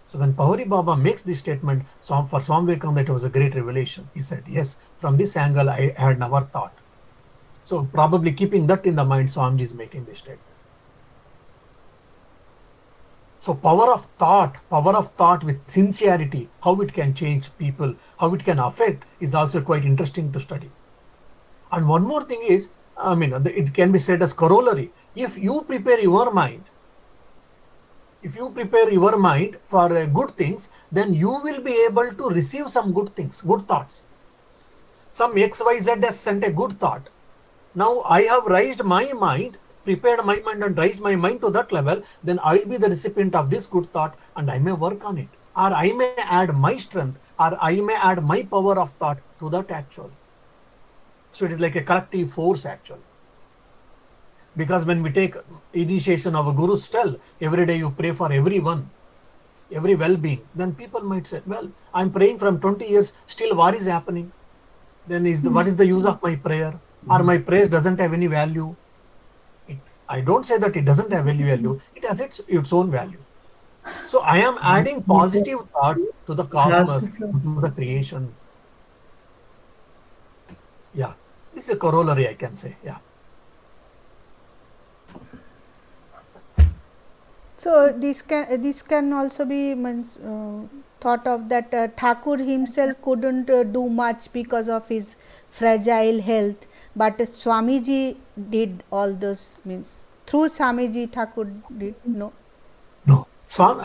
So when Pawari Baba makes this statement, for Swami Vivekananda it was a great revelation. He said, yes, from this angle I had never thought. So probably keeping that in the mind, Swamiji is making this statement. So power of thought with sincerity, how it can change people, how it can affect, is also quite interesting to study. And one more thing is, it can be said as corollary. If you prepare your mind for good things, then you will be able to receive some good things, good thoughts. Some XYZ has sent a good thought. Now I have raised my mind, prepared my mind and raised my mind to that level, then I will be the recipient of this good thought and I may work on it. Or I may add my strength, or I may add my power of thought to that actually. So it is like a collective force actually. Because when we take initiation of a guru's tell, every day you pray for everyone, every well-being, then people might say, well, I'm praying from 20 years, still war is happening. Then what is the use of my prayer? Or my prayer doesn't have any value. I don't say that it doesn't have any value. It has its own value. So I am adding positive thoughts to the cosmos, to the creation. Yeah, this is a corollary, I can say. Yeah. So this can also be thought of that Thakur himself couldn't do much because of his fragile health, but Swamiji did all those, means through Swamiji Thakur did. No,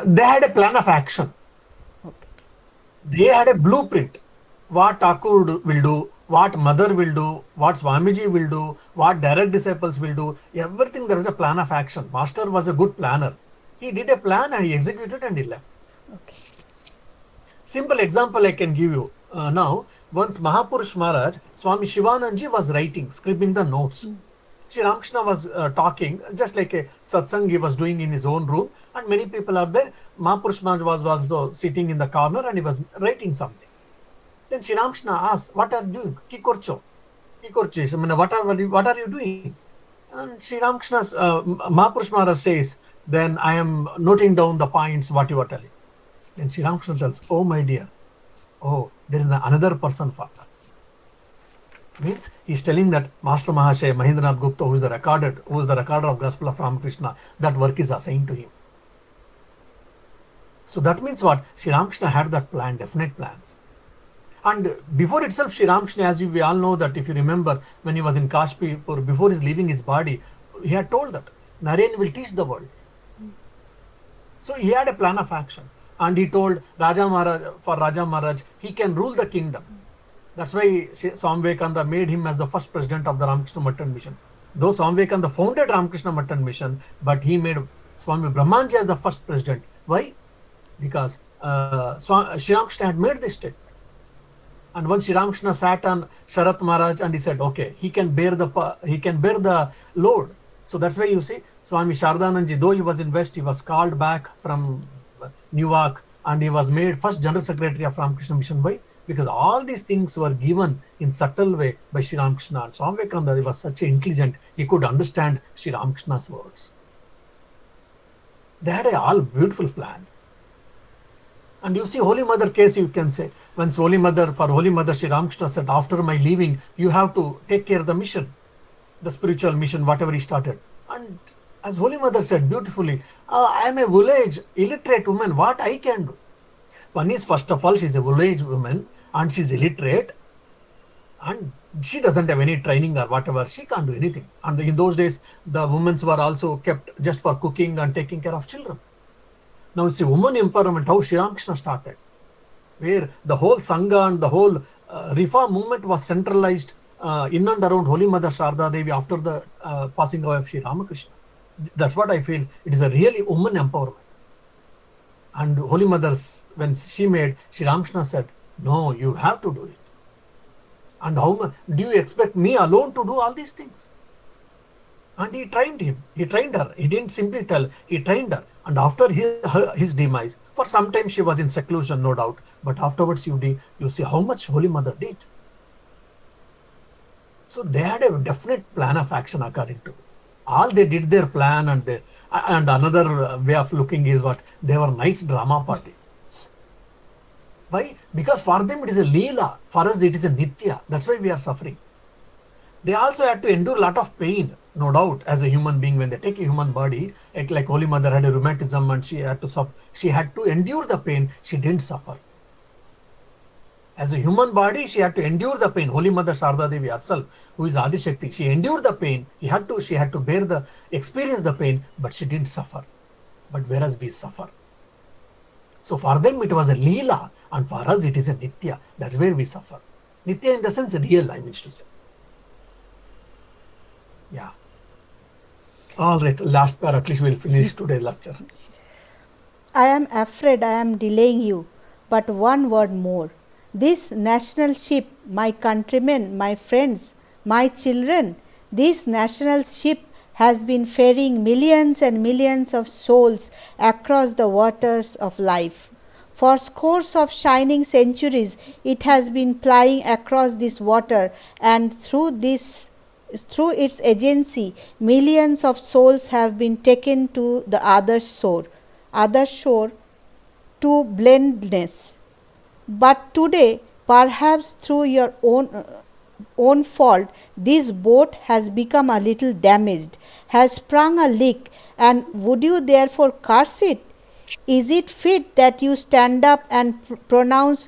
they had a plan of action. okay. They had a blueprint. What Thakur will do, what Mother will do, what Swamiji will do, what direct disciples will do, everything there was a plan of action. Master was a good planner. He did a plan and he executed and he left. Okay. Simple example I can give you. Now, once Mahapurush Maharaj, Swami Shivanandaji was writing, scribbling the notes. Sri Ramakrishna was talking, just like a satsang he was doing in his own room, and many people are there. Mahapurush Maharaj was also sitting in the corner and he was writing something. Then Sri Ramakrishna asked, what are you doing? Kikorcho. What are you doing? And Sri Ramakrishna's, Mahapurush Maharaj says, then I am noting down the points what you are telling. Then Sri Ramakrishna tells, oh my dear, oh, there is another person for that. Means he is telling that Master Mahashaya Mahendranath Gupta, who is the recorder of Gospel of Ramakrishna, that work is assigned to him. So that means what? Sri Ramakrishna had that plan, definite plans. And before itself, Sri Ramakrishna, as we all know that, if you remember, when he was in Kashmir, before his leaving his body, he had told that Naren will teach the world. So he had a plan of action. And he told Raja Maharaj, he can rule the kingdom. That's why Swami Vivekananda made him as the first president of the Ramakrishna Matan Mission. Though Swami Vivekananda founded Ramakrishna Matan Mission, but he made Swami Brahmanji as the first president. Why? Because Sri Ramakrishna had made this statement. And once Sri Ramakrishna sat on Sharat Maharaj and he said, okay, he can bear the load. So that's why you see Swami Shardananji, though he was in West, he was called back from Newark and he was made first General Secretary of Ramakrishna Mission. Why? Because all these things were given in subtle way by Sri Ramakrishna. And Swami Vivekananda was such intelligent, he could understand Sri Ramakrishna's words. They had a all beautiful plan. And you see Holy Mother case, you can say, when Holy Mother Sri Ramakrishna said, after my leaving, you have to take care of the mission, the spiritual mission, whatever he started. And as Holy Mother said beautifully, I am a village illiterate woman, what I can do? One is, first of all, she is a village woman and she is illiterate and she doesn't have any training or whatever, she can't do anything. And in those days, the women were also kept just for cooking and taking care of children. Now it's a woman empowerment, how Sri Ramakrishna started. where the whole Sangha and the whole reform movement was centralized in and around Holy Mother Sharda Devi after the passing away of Sri Ramakrishna. That's what I feel. It is a really woman empowerment. And Holy Mother's, when she made, Sri Ramakrishna said, no, you have to do it. And how much do you expect me alone to do all these things? And he trained him. He trained her. He didn't simply tell. He trained her. And after his demise, for some time she was in seclusion, no doubt. But afterwards, you see how much Holy Mother did. So they had a definite plan of action according to. All they did their plan, and another way of looking is what they were nice drama party. Why? Because for them it is a leela. For us it is a nitya. That's why we are suffering. They also had to endure a lot of pain, no doubt, as a human being. When they take a human body, like Holy Mother had a rheumatism and she had to suffer. She had to endure the pain. She didn't suffer. As a human body, she had to endure the pain. Holy Mother Sharda Devi herself, who is Adi Shakti, she endured the pain. She had to experience the pain, but she didn't suffer. But whereas we suffer. So for them it was a leela, and for us it is a nitya. That's where we suffer. Nitya in the sense real, I mean to say. Yeah. All right, last part, at least we'll finish today's lecture. I am afraid I am delaying you, but one word more. This national ship, my countrymen, my friends, my children, this national ship has been ferrying millions and millions of souls across the waters of life. For scores of shining centuries, it has been plying across this water, and through its agency, millions of souls have been taken to the other shore to blendness. But today, perhaps through your own fault, this boat has become a little damaged, has sprung a leak, and would you therefore curse it? Is it fit that you stand up and pronounce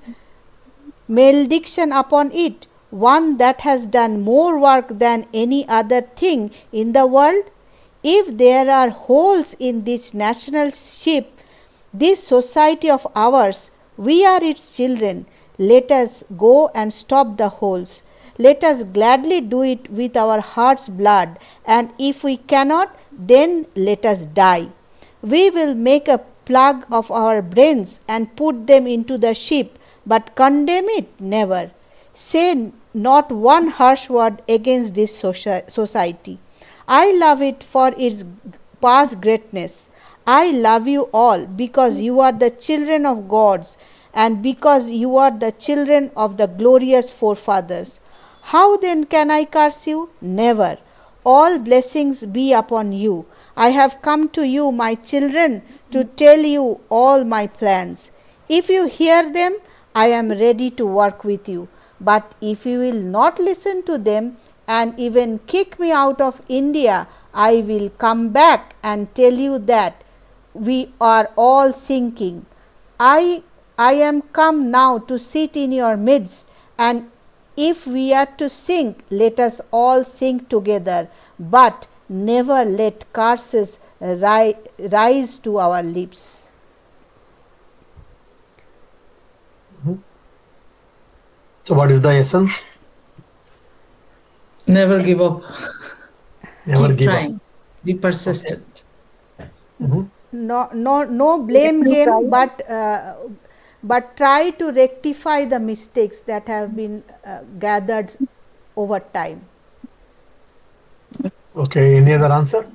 malediction upon it, one that has done more work than any other thing in the world? If there are holes in this national ship, this society of ours, we are its children. Let us go and stop the holes. Let us gladly do it with our heart's blood, and if we cannot, then let us die. We will make a plug of our brains and put them into the ship, but condemn it never. Say not one harsh word against this society. I love it for its past greatness. I love you all because you are the children of gods, and because you are the children of the glorious forefathers. How then can I curse you? Never. All blessings be upon you. I have come to you, my children, to tell you all my plans. If you hear them, I am ready to work with you. But if you will not listen to them and even kick me out of India, I will come back and tell you that we are all sinking. I am come now to sit in your midst, and if we are to sink, let us all sink together, but never let curses rise to our lips. So what is the essence? Never give up. Never Keep give trying. Be persistent. No blame game, but try to rectify the mistakes that have been gathered over time. Okay, any other answer?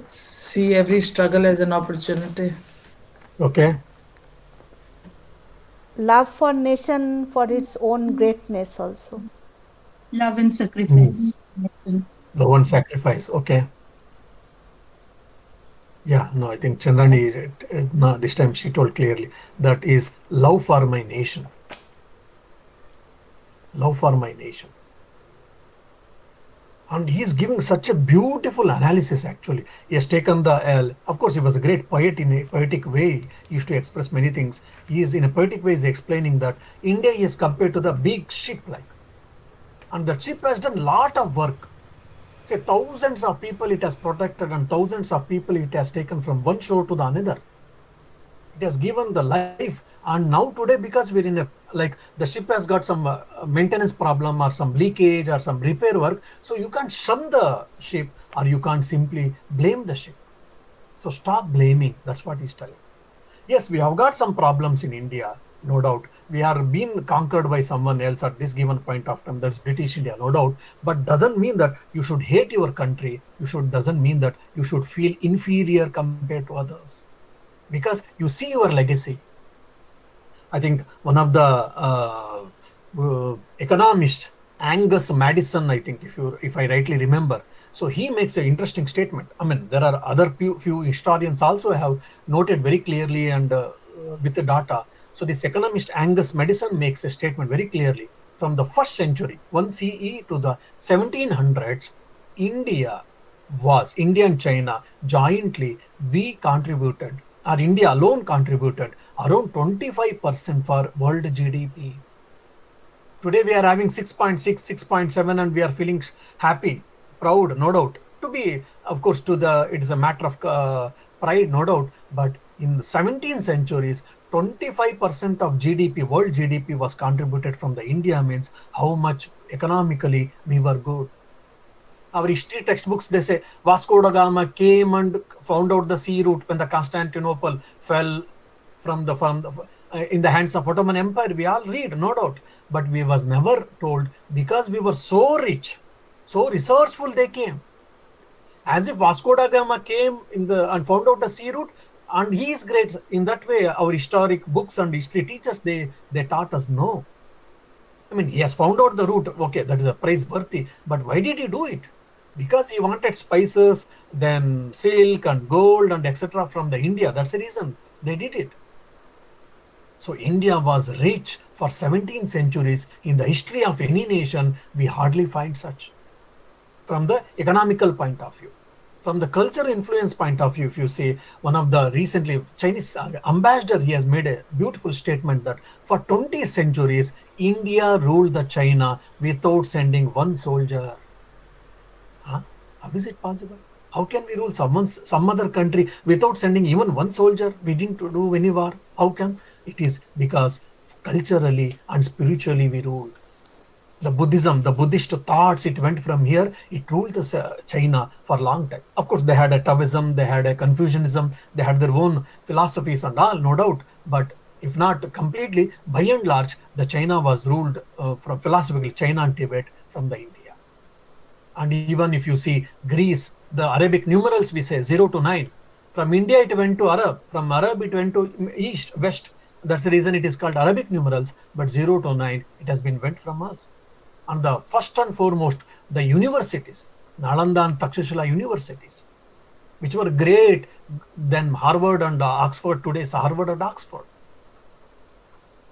See every struggle as an opportunity. Okay. Love for nation for its own greatness also. Love and sacrifice. The one sacrifice. Okay. Yeah, no, I think Chandrani, no, this time she told clearly that is love for my nation. Love for my nation. And he is giving such a beautiful analysis actually. He has taken the, of course he was a great poet in a poetic way. He used to express many things. He is in a poetic way is explaining that India is compared to the big ship like. And that ship has done lot of work. say thousands of people it has protected and thousands of people it has taken from one shore to the another. It has given the life, and now today because we're in a, like the ship has got some maintenance problem or some leakage or some repair work, so you can't shun the ship or you can't simply blame the ship. So stop blaming, that's what he's telling. Yes, we have got some problems in India, no doubt. We are being conquered by someone else at this given point of time, that's British India, no doubt. But doesn't mean that you should hate your country. Doesn't mean that you should feel inferior compared to others. Because you see your legacy. I think one of the economist, Angus Madison, I think, if I rightly remember, so he makes an interesting statement. I mean, there are other few historians also have noted very clearly and with the data. So this economist Angus Madison makes a statement very clearly. From the first century, 1 CE to the 1700s, India and China jointly, we contributed, or India alone contributed around 25% for world GDP. Today we are having 6.6, 6.7 and we are feeling happy, proud, no doubt. To be, of course, it is a matter of pride, no doubt. But in the 17th centuries, 25% of GDP, world GDP was contributed from the India, means how much economically we were good. Our history textbooks, they say Vasco da Gama came and found out the sea route when the Constantinople fell in the hands of Ottoman Empire. We all read, no doubt, but we was never told because we were so rich, so resourceful they came. As if Vasco da Gama came and found out the sea route, and he is great. In that way, our historic books and history teachers, they taught us no. I mean, he has found out the route. Okay, that is a praiseworthy. But why did he do it? Because he wanted spices, then silk and gold and etc. from the India. That's the reason they did it. So India was rich for 17 centuries. In the history of any nation, we hardly find such. From the economical point of view. From the cultural influence point of view, if you say, one of the recently Chinese ambassador, he has made a beautiful statement that for 20 centuries, India ruled the China without sending one soldier. How is it possible? How can we rule some other country without sending even one soldier? We didn't do any war. How can? It is because culturally and spiritually we ruled. The Buddhism, the Buddhist thoughts, it went from here, it ruled China for a long time. Of course, they had a Taoism, they had a Confucianism, they had their own philosophies and all, no doubt. But if not completely, by and large, the China was ruled from philosophically, China and Tibet from the India. And even if you see Greece, the Arabic numerals, we say 0 to 9. From India, it went to Arab. From Arab, it went to East, West. That's the reason it is called Arabic numerals. But 0 to 9, it has been went from us. And the first and foremost, the universities, Nalanda and Takshashila universities, which were great than Harvard and Oxford, today's Harvard and Oxford.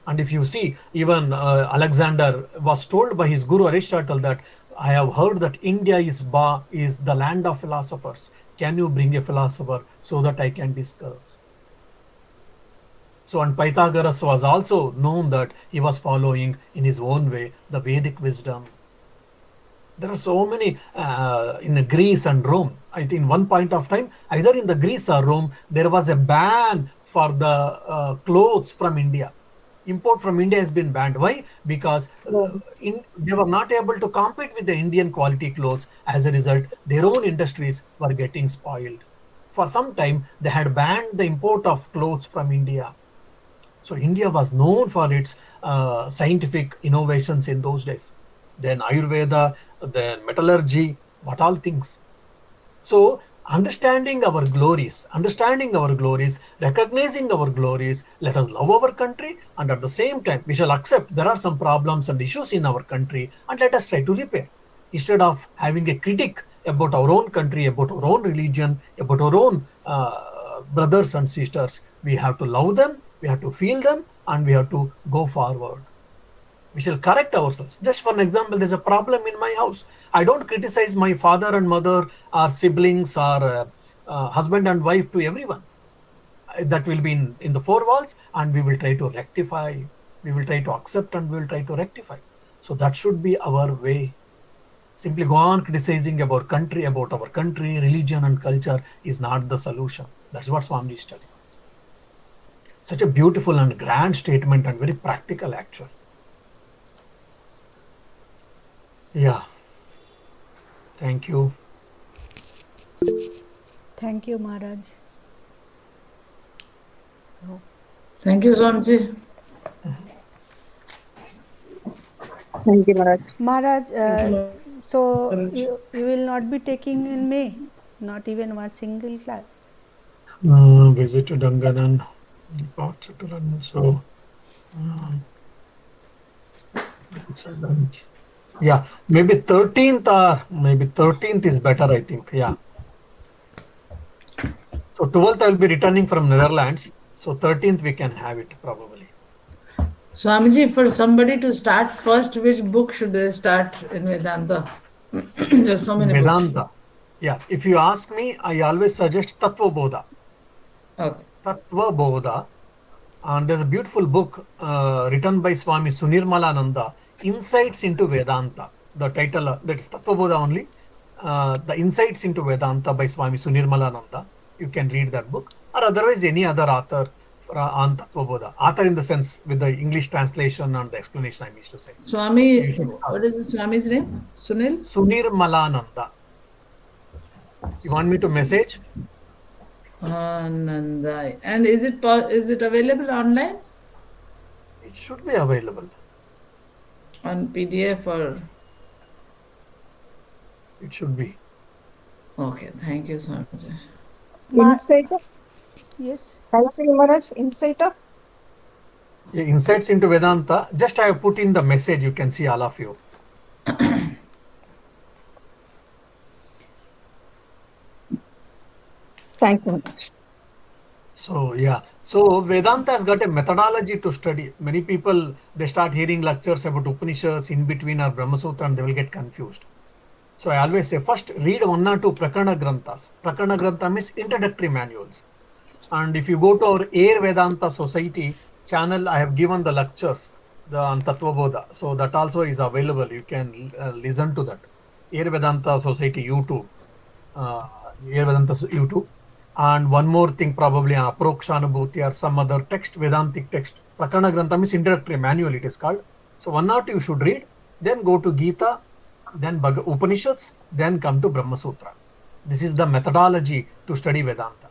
And if you see, even Alexander was told by his guru Aristotle that I have heard that India is the land of philosophers. Can you bring a philosopher so that I can discuss? So, and Pythagoras was also known that he was following in his own way the Vedic wisdom. There are so many in Greece and Rome. I think one point of time, either in the Greece or Rome, there was a ban for the clothes from India. Import from India has been banned. Why? Because they were not able to compete with the Indian quality clothes. As a result, their own industries were getting spoiled. For some time, they had banned the import of clothes from India. So India was known for its scientific innovations in those days. Then Ayurveda, then metallurgy, what all things. So understanding our glories, recognizing our glories, let us love our country, and at the same time, we shall accept there are some problems and issues in our country, and let us try to repair. Instead of having a critic about our own country, about our own religion, about our own brothers and sisters, we have to love them, we have to feel them, and we have to go forward. We shall correct ourselves. Just for an example, there's a problem in my house. I don't criticize my father and mother or siblings or husband and wife to everyone. That will be in the four walls, and we will try to rectify. We will try to accept and we will try to rectify. So that should be our way. Simply go on criticizing about our country, religion and culture is not the solution. That's what Swamiji is telling. Such a beautiful and grand statement and very practical actually. Yeah. Thank you. Thank you, Maharaj. So, Thank you, Swamiji. Thank you, Maharaj. Maharaj, so Maharaj. you will not be taking in May, not even one single class. Visit to Danganan, so excellent. Yeah, maybe 13th or maybe 13th is better, I think. Yeah. So 12th I will be returning from Netherlands. So 13th we can have it probably. Swamiji, for somebody to start first, which book should they start in Vedanta? There's so many books. Vedanta. Yeah. If you ask me, I always suggest Tattva Bodha. Okay. Tattva Bodha. And there's a beautiful book written by Swami Sunirmalananda, Insights into Vedanta. The title, that is Tattva Bodha only. The Insights into Vedanta by Swami Sunirmalananda. You can read that book. Or otherwise any other author on Tattva Bodha. Author in the sense with the English translation and the explanation I wish to say. Swami, what is the Swami's name? Sunil? Sunirmalananda. You want me to message? Anandai. And is it available online? It should be available. On PDF or? It should be. Okay, thank you, Swamiji. Insight of, Yes. thank you, Maharaj. Insight of. Yeah, Insights into Vedanta. Just I have put in the message. You can see all of you. Thank you, Maharaj. So yeah, so Vedanta has got a methodology to study. Many people, they start hearing lectures about Upanishads in between or Brahma Sutra and they will get confused. So I always say first read 1 or 2 Prakarana Granthas. Prakarana Grantha means introductory manuals. And if you go to our Air Vedanta Society channel, I have given the lectures on Tattva Bodha. So that also is available. You can listen to that. Air Vedanta Society YouTube. Air Vedanta YouTube. And one more thing, probably on Aprokshanubhuti or some other text, Vedantic text. Prakarana Grantha means introductory manual, it is called. So 1 or 2 you should read, then go to Gita, then Upanishads, then come to Brahma Sutra. This is the methodology to study Vedanta.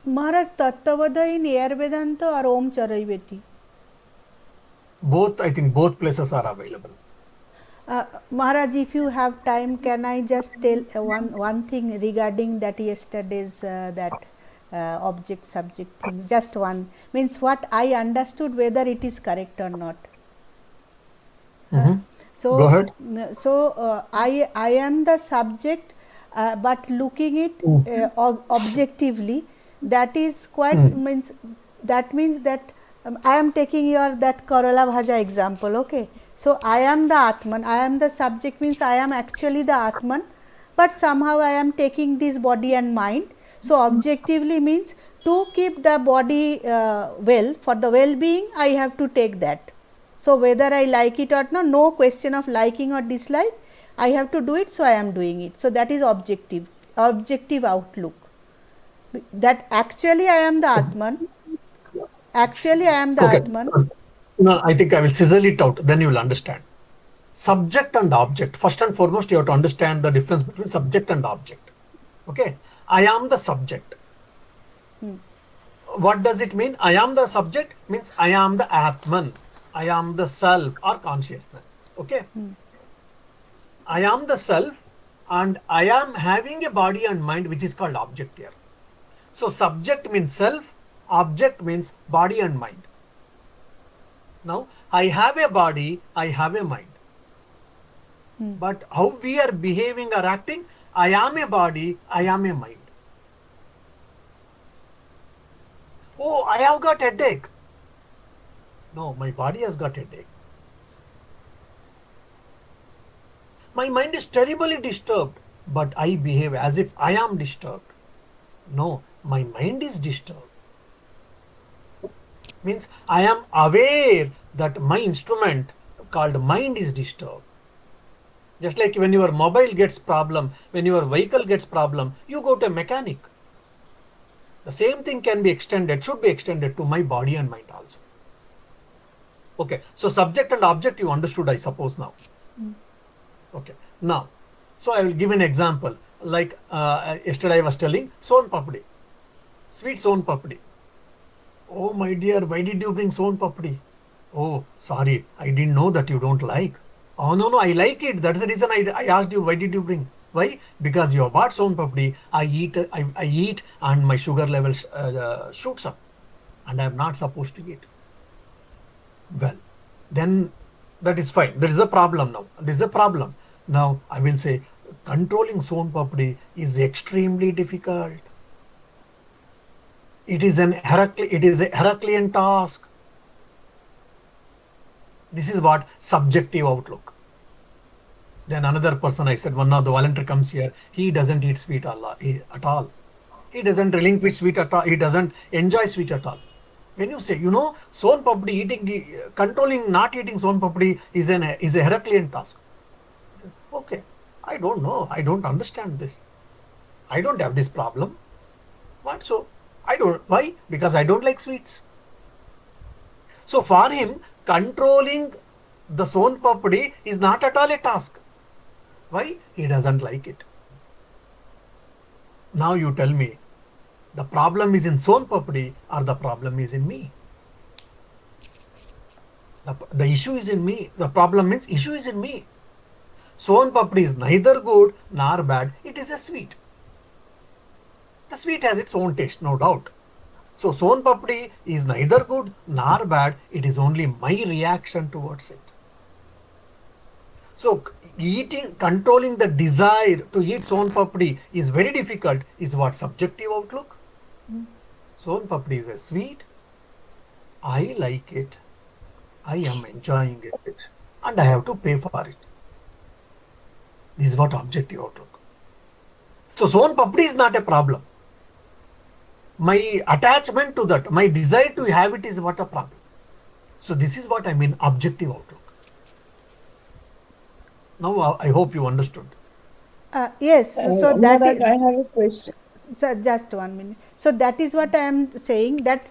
Maharaj, Tattavada in Air Vedanta or Om Charaiveti? Both, I think both places are available. Maharaj, if you have time, can I just tell one thing regarding that yesterday's object subject thing? Just one, means what I understood, whether it is correct or not. So Go ahead. So I am the subject, but looking it objectively, that is quite means that I am taking your that Karola Bhaja example. Okay. So I am the Atman, I am the subject, means I am actually the Atman, but somehow I am taking this body and mind. So objectively means to keep the body well, for the well-being, I have to take that. So whether I like it or not, no question of liking or dislike, I have to do it, so I am doing it. So that is objective outlook. That actually I am the Atman, Atman. No, I think I will sizzle it out, then you will understand. Subject and object. First and foremost, you have to understand the difference between subject and object. Okay. I am the subject. What does it mean? I am the subject means I am the Atman. I am the self or consciousness. Okay. I am the self and I am having a body and mind which is called object here. So subject means self, object means body and mind. Now, I have a body, I have a mind. But how we are behaving or acting, I am a body, I am a mind. Oh, I have got a headache. No, my body has got a headache. My mind is terribly disturbed, but I behave as if I am disturbed. No, my mind is disturbed. Means I am aware that my instrument called mind is disturbed. Just like when your mobile gets problem, when your vehicle gets problem, you go to a mechanic. The same thing can be extended, should be extended to my body and mind also. Okay, so subject and object you understood, I suppose now. Okay, now, so I will give an example. Like yesterday I was telling, son papdi, sweet son papdi. Oh my dear, why did you bring son papdi? Oh, sorry, I didn't know that you don't like. Oh no, I like it. That's the reason I asked you, why did you bring? Why? Because you bought son papdi. I eat and my sugar level shoots up, and I am not supposed to eat. Well, then that is fine. There is a problem now. This is a problem. Now I will say controlling son papdi is extremely difficult. It is a Heraclean task. This is what subjective outlook. Then another person, I said, one of the volunteer comes here, he doesn't eat sweet at all. He doesn't relinquish sweet at all. He doesn't enjoy sweet at all. When you say, son papdi, controlling not eating son papdi is a Heraclean task. Okay, I don't know. I don't understand this. I don't have this problem. What so? Why? Because I don't like sweets. So for him, controlling the son papdi is not at all a task. Why? He doesn't like it. Now you tell me, the problem is in son papdi or the problem is in me? The issue is in me. The problem means issue is in me. Son papdi is neither good nor bad. It is a sweet. The sweet has its own taste, no doubt. So son papdi is neither good nor bad. It is only my reaction towards it. So controlling the desire to eat son papdi is very difficult. Is what subjective outlook? Son papdi is a sweet. I like it. I am enjoying it, and I have to pay for it. This is what objective outlook. So son papdi is not a problem. My attachment to that, my desire to have it is what a problem. So this is what I mean objective outlook. Now I hope you understood. Yes, so that Maharaj, is, I have a question. so just 1 minute. So that is what I am saying, that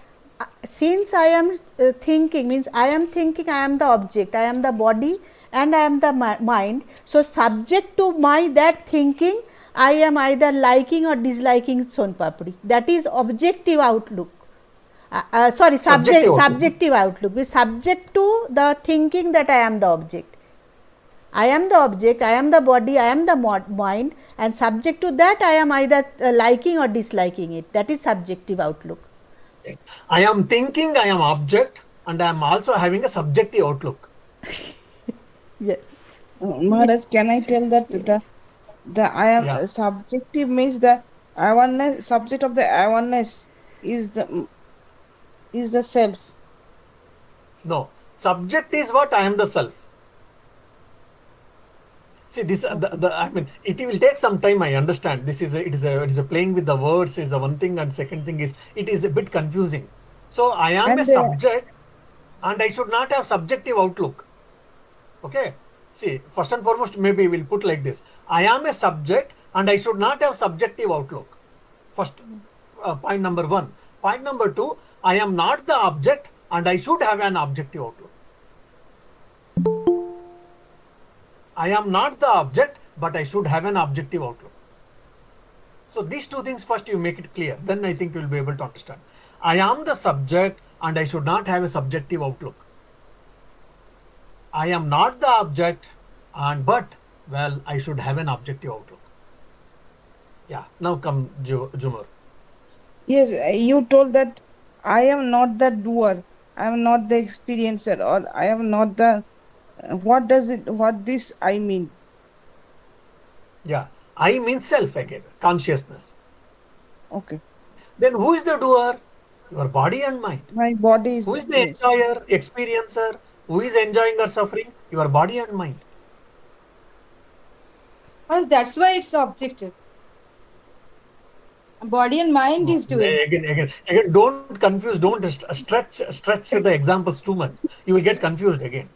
since I am thinking, means I am thinking I am the object, I am the body and I am the mind. So subject to my that thinking, I am either liking or disliking son papdi. That is objective outlook. Subjective outlook is subject to the thinking that I am the object. I am the object, I am the body, I am the mind, and subject to that I am either liking or disliking it. That is subjective outlook. Yes. I am thinking I am object, and I am also having a subjective outlook. Yes. Maharaj, can I tell that the I am subjective means the awareness, subject of the awareness is the self. No, subject is what I am the self. See this. I mean, it will take some time. I understand. It is a playing with the words is the one thing, and second thing is it is a bit confusing. So I am a subject, and I should not have subjective outlook. Okay. See, first and foremost, maybe we'll put like this: I am a subject, and I should not have subjective outlook. First, point number one. Point number two: I am not the object, and I should have an objective outlook. I am not the object, but I should have an objective outlook. So these two things first you make it clear, then I think you will be able to understand. I am the subject and I should not have a subjective outlook. I am not the object but I should have an objective outlook. Yeah, now come Jumar. Yes, you told that I am not the doer, I am not the experiencer, or I am not the what this I mean? Yeah, I means self again, consciousness. Okay. Then who is the doer? Your body and mind. My body is. Who is the enjoyer, experiencer? Who is enjoying or suffering? Your body and mind. Well, that's why it's objective. Body and mind is doing. Again, don't confuse, don't stretch the examples too much. You will get confused again.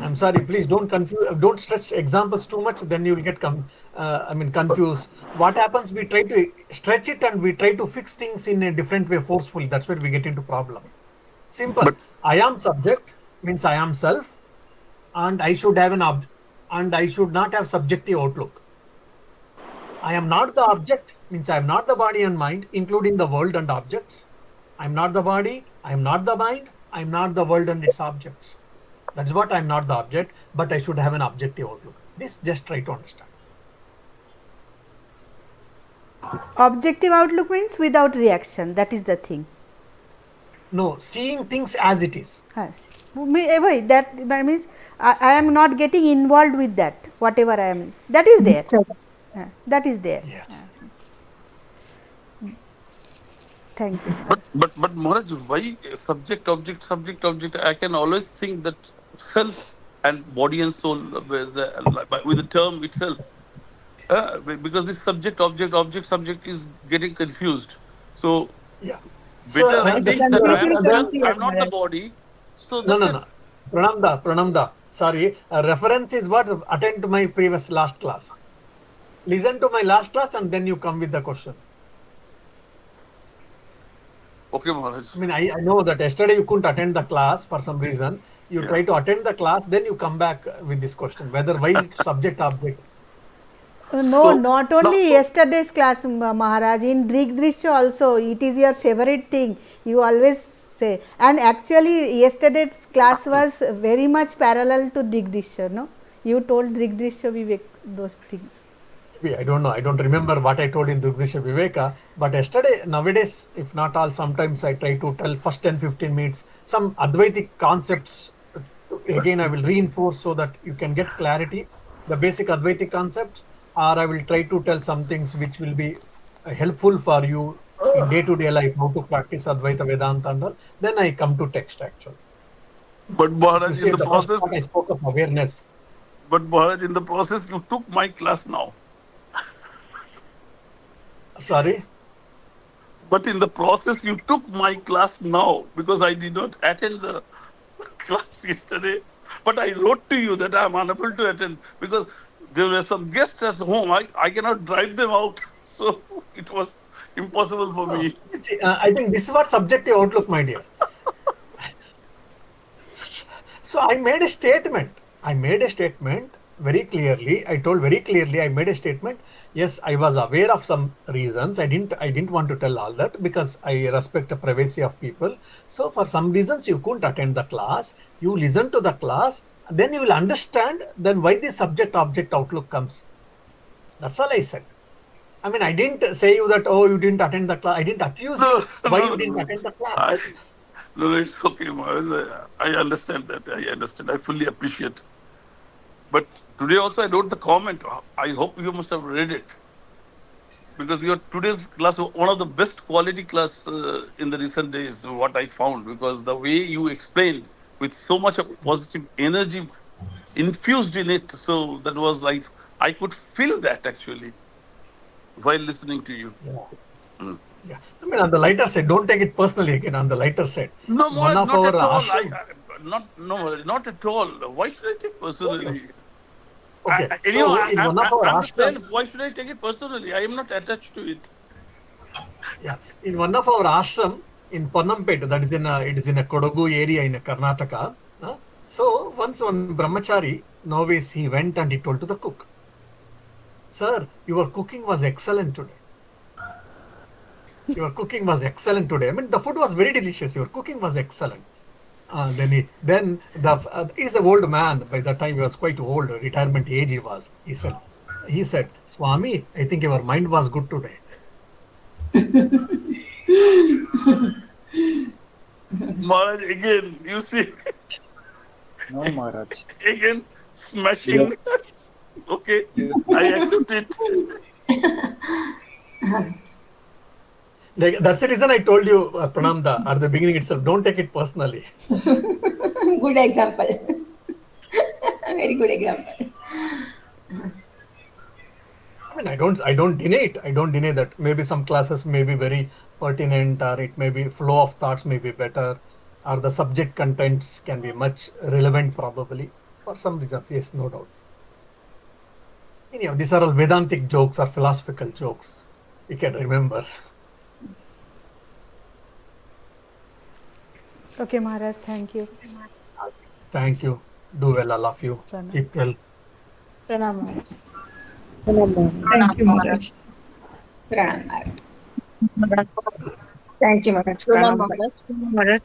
I'm sorry, please don't confuse, don't stretch examples too much, then you will get confused. What happens, we try to stretch it and we try to fix things in a different way forcefully. That's where we get into problem. Simple. But I am subject means I am self, and I should have and I should not have subjective outlook. I am not the object means I am not the body and mind, including the world and objects. I am not the body, I am not the mind, I am not the world and its objects. That's what I am not the object, but I should have an objective outlook. This just try to understand. Objective outlook means without reaction, that is the thing. No, seeing things as it is. Yes. That means I am not getting involved with that, whatever I am, that is there. That is there. Yes. Thank you. but Maharaj, why subject object? I can always think that self and body and soul with the term itself. Because this subject subject is getting confused. So Yeah. better I think that I am self, I am not the Maharaj. body. So No, that's no, it. no. Pranamda. Sorry, reference is what? Attend to my previous last class. Listen to my last class and then you come with the question. Okay, Maharaj. I know that yesterday you couldn't attend the class for some reason. You try to attend the class, then you come back with this question, whether why subject object. No, So, not only yesterday's class, Maharaj, in Drigdrishya also, it is your favorite thing, you always say. And actually, yesterday's class was very much parallel to Drigdrishya, no? You told Drigdrishya Vivek those things. I don't know. I don't remember what I told in Drigdrishya Viveka. But yesterday, nowadays, if not all, sometimes I try to tell first 10-15 minutes some Advaitic concepts. Again, I will reinforce so that you can get clarity, the basic Advaitic concepts, or I will try to tell some things which will be helpful for you in day-to-day life, how to practice Advaita Vedanta and all. Then I come to text actually. but You Maharaj, see, in the the first process, part I spoke of awareness. but Maharaj, in the process, you took my class now. Sorry. But in the process, you took my class now because I did not attend the class yesterday. But I wrote to you that I am unable to attend because there were some guests at home. I cannot drive them out. So it was impossible for me. See, I think this is what subjective outlook, my dear. So I made a statement. Very clearly. I told very clearly. I made a statement. Yes, I was aware of some reasons. I didn't want to tell all that because I respect the privacy of people. So for some reasons you couldn't attend the class. You listen to the class, then you will understand then why the subject object outlook comes. That's all I said. I didn't say you that, oh, you didn't attend the class. I didn't accuse you why you didn't attend the class. No, it's okay, Maharaj. I understand that. I understand. I fully appreciate. But today also I wrote the comment. I hope you must have read it. Because your today's class was one of the best quality class in the recent days, what I found. Because the way you explained with so much of positive energy infused in it. So that was like, I could feel that actually while listening to you. Yeah. On the lighter side, don't take it personally again. On the lighter side. No, One Maharaj, of not our at all. ashram. Not at all. Why should I take personally? Okay. I'm one of our the ashram, self. Why should I take it personally? I am not attached to it. yeah, in one of our ashram in Pannampet, that is it is in a Kodagu area in Karnataka. So once one brahmachari novice, he went and he told to the cook, "Sir, your cooking was excellent today. Your cooking was excellent today. The food was very delicious. Your cooking was excellent." He's an old man. By that time he was quite old. Retirement age he was. He said, "Swami, I think your mind was good today." Maharaj, again, you see, No, Maharaj. again, smashing. Okay, I accept it. That's the reason I told you, Pranamda, at the beginning itself, don't take it personally. Good example. Very good example. I don't deny it. I don't deny that maybe some classes may be very pertinent, or it may be flow of thoughts may be better, or the subject contents can be much relevant probably. For some reasons, yes, no doubt. Anyhow, these are all Vedantic jokes or philosophical jokes. You can remember. Okay, Maharaj, thank you. Thank you. Do well, all of you. Pranam. Keep well. Pranam Maharaj. Thank you, Maharaj. Pranam Maharaj. Thank you, Maharaj. Pranam Pranam. Maharaj.